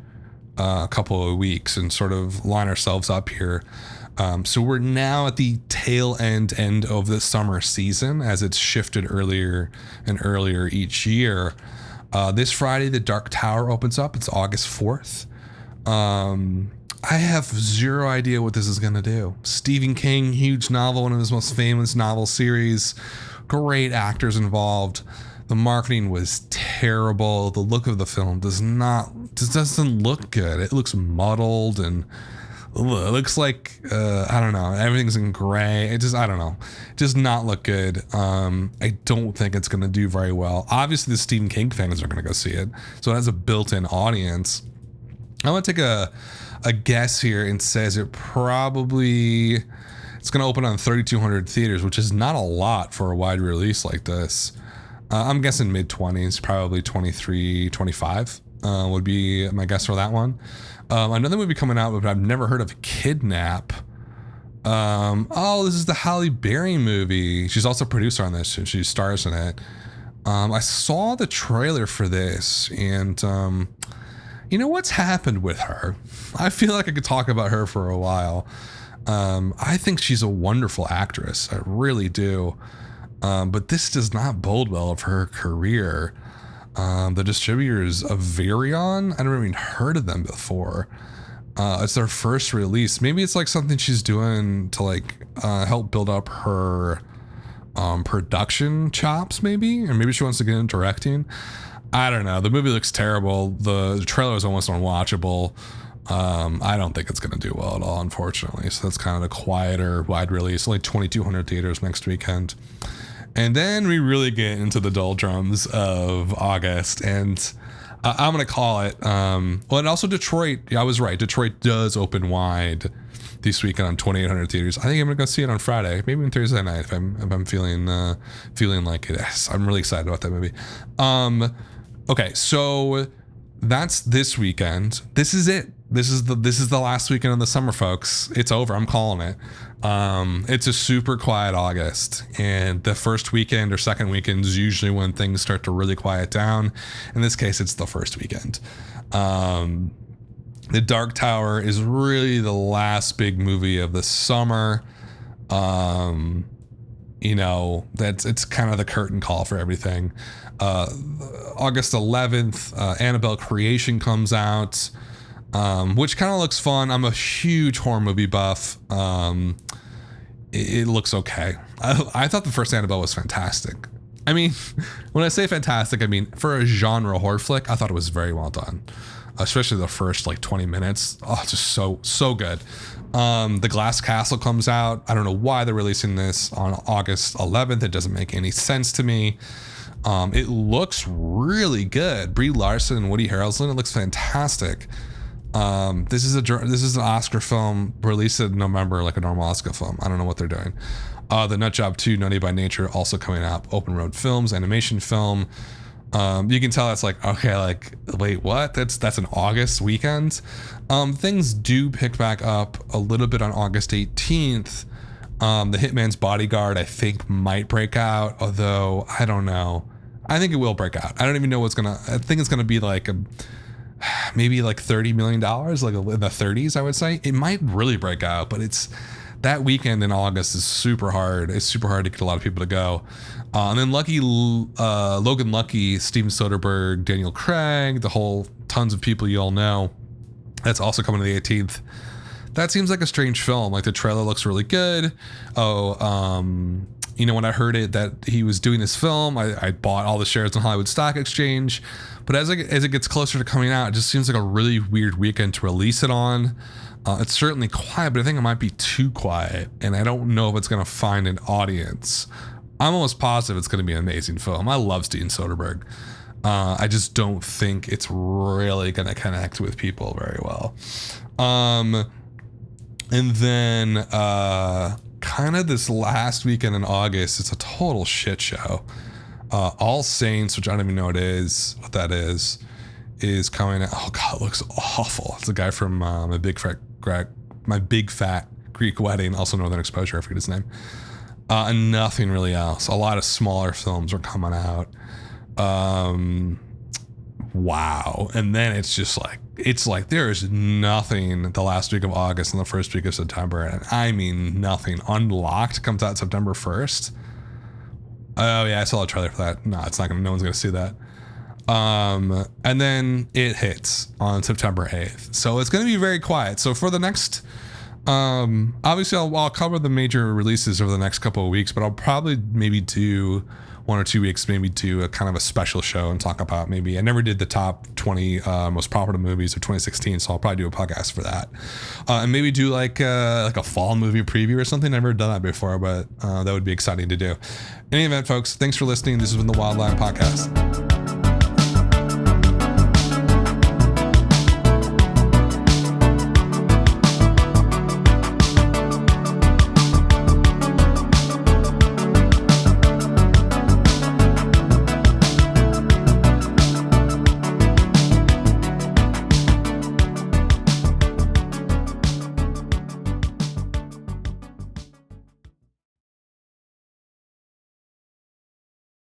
couple of weeks and sort of line ourselves up here. So we're now at the tail end of the summer season as it's shifted earlier and earlier each year. This Friday, The Dark Tower opens up. It's August 4th. I have zero idea what this is going to do. Stephen King, huge novel, one of his most famous novel series. Great actors involved. The marketing was terrible. The look of the film doesn't look good. It looks muddled and it looks like, I don't know, everything's in gray. I don't know. Does not look good. I don't think it's going to do very well. Obviously, the Stephen King fans are going to go see it. So it has a built-in audience. I want to take a guess here and says it's going to open on 3,200 theaters, which is not a lot for a wide release like this. I'm guessing mid-20s, probably 23, 25 would be my guess for that one. Another movie coming out, but I've never heard of, Kidnap. This is the Halle Berry movie. She's also a producer on this. She stars in it. I saw the trailer for this, and you know what's happened with her? I feel like I could talk about her for a while. I think she's a wonderful actress. I really do. But this does not bode well for her career. The distributors of Valerian, I never even heard of them before. It's their first release. Maybe it's like something she's doing to like help build up her production chops, maybe, or maybe she wants to get into directing. I don't know. The movie looks terrible. The trailer is almost unwatchable. I don't think it's going to do well at all, unfortunately. So that's kind of a quieter, wide release. Only 2,200 theaters next weekend. And then we really get into the doldrums of August, and I'm going to call it. And also Detroit. Yeah, I was right. Detroit does open wide this weekend on 2,800 theaters. I think I'm going to go see it on Friday, maybe on Thursday night if I'm feeling like it. Yes, I'm really excited about that movie. Okay, so that's this weekend. This is it. This is the last weekend of the summer, folks. It's over. I'm calling it. It's a super quiet August, and the first weekend or second weekend is usually when things start to really quiet down. In this case, it's the first weekend. The Dark Tower is really the last big movie of the summer. It's kind of the curtain call for everything. August 11th, Annabelle Creation comes out. Which kind of looks fun. I'm a huge horror movie buff. It looks okay. I thought the first Annabelle was fantastic. I mean, when I say fantastic, I mean for a genre horror flick, I thought it was very well done. Especially the first like 20 minutes. Oh, just so good. The Glass Castle comes out. I don't know why they're releasing this on August 11th. It doesn't make any sense to me. It looks really good. Brie Larson and Woody Harrelson. It looks fantastic. This is an Oscar film released in November, like a normal Oscar film. I don't know what they're doing. The Nut Job 2, Nutty by Nature, also coming out. Open Road Films, animation film. You can tell that's like, okay, like, wait, what? That's an August weekend. Things do pick back up a little bit on August 18th. The Hitman's Bodyguard, I think, might break out, although I don't know. I think it will break out. I don't even know I think it's gonna be like maybe like $30 million, like in the 30s, I would say. It might really break out, but it's that weekend in August is super hard. It's super hard to get a lot of people to go. And then Logan Lucky, Steven Soderbergh, Daniel Craig, the whole tons of people you all know. That's also coming to the 18th. That seems like a strange film. Like the trailer looks really good. When I heard that he was doing this film, I bought all the shares on Hollywood Stock Exchange. But as it gets closer to coming out, it just seems like a really weird weekend to release it on. It's certainly quiet, but I think it might be too quiet, and I don't know if it's going to find an audience. I'm almost positive it's going to be an amazing film. I love Steven Soderbergh. I just don't think it's really going to connect with people very well. And then kind of this last weekend in August, it's a total shit show. All Saints, which I don't even know what that is coming out. Oh God, it looks awful. It's a guy from My Big Fat Greek Wedding, also Northern Exposure, I forget his name. And nothing really else. A lot of smaller films are coming out. Wow. And then it's like there is nothing the last week of August and the first week of September. And I mean nothing. Unlocked comes out September 1st. Oh yeah, I saw a trailer for that. No one's gonna see that. And then it hits on September 8th. So it's going to be very quiet. So for the next, obviously I'll cover the major releases over the next couple of weeks, but I'll probably maybe do 1 or 2 weeks, maybe do a kind of a special show and talk about maybe, I never did the top 20 most profitable movies of 2016, so I'll probably do a podcast for that. And maybe do like a fall movie preview or something. I've never done that before, but that would be exciting to do. In any event, folks, thanks for listening. This has been the Wildline Podcast.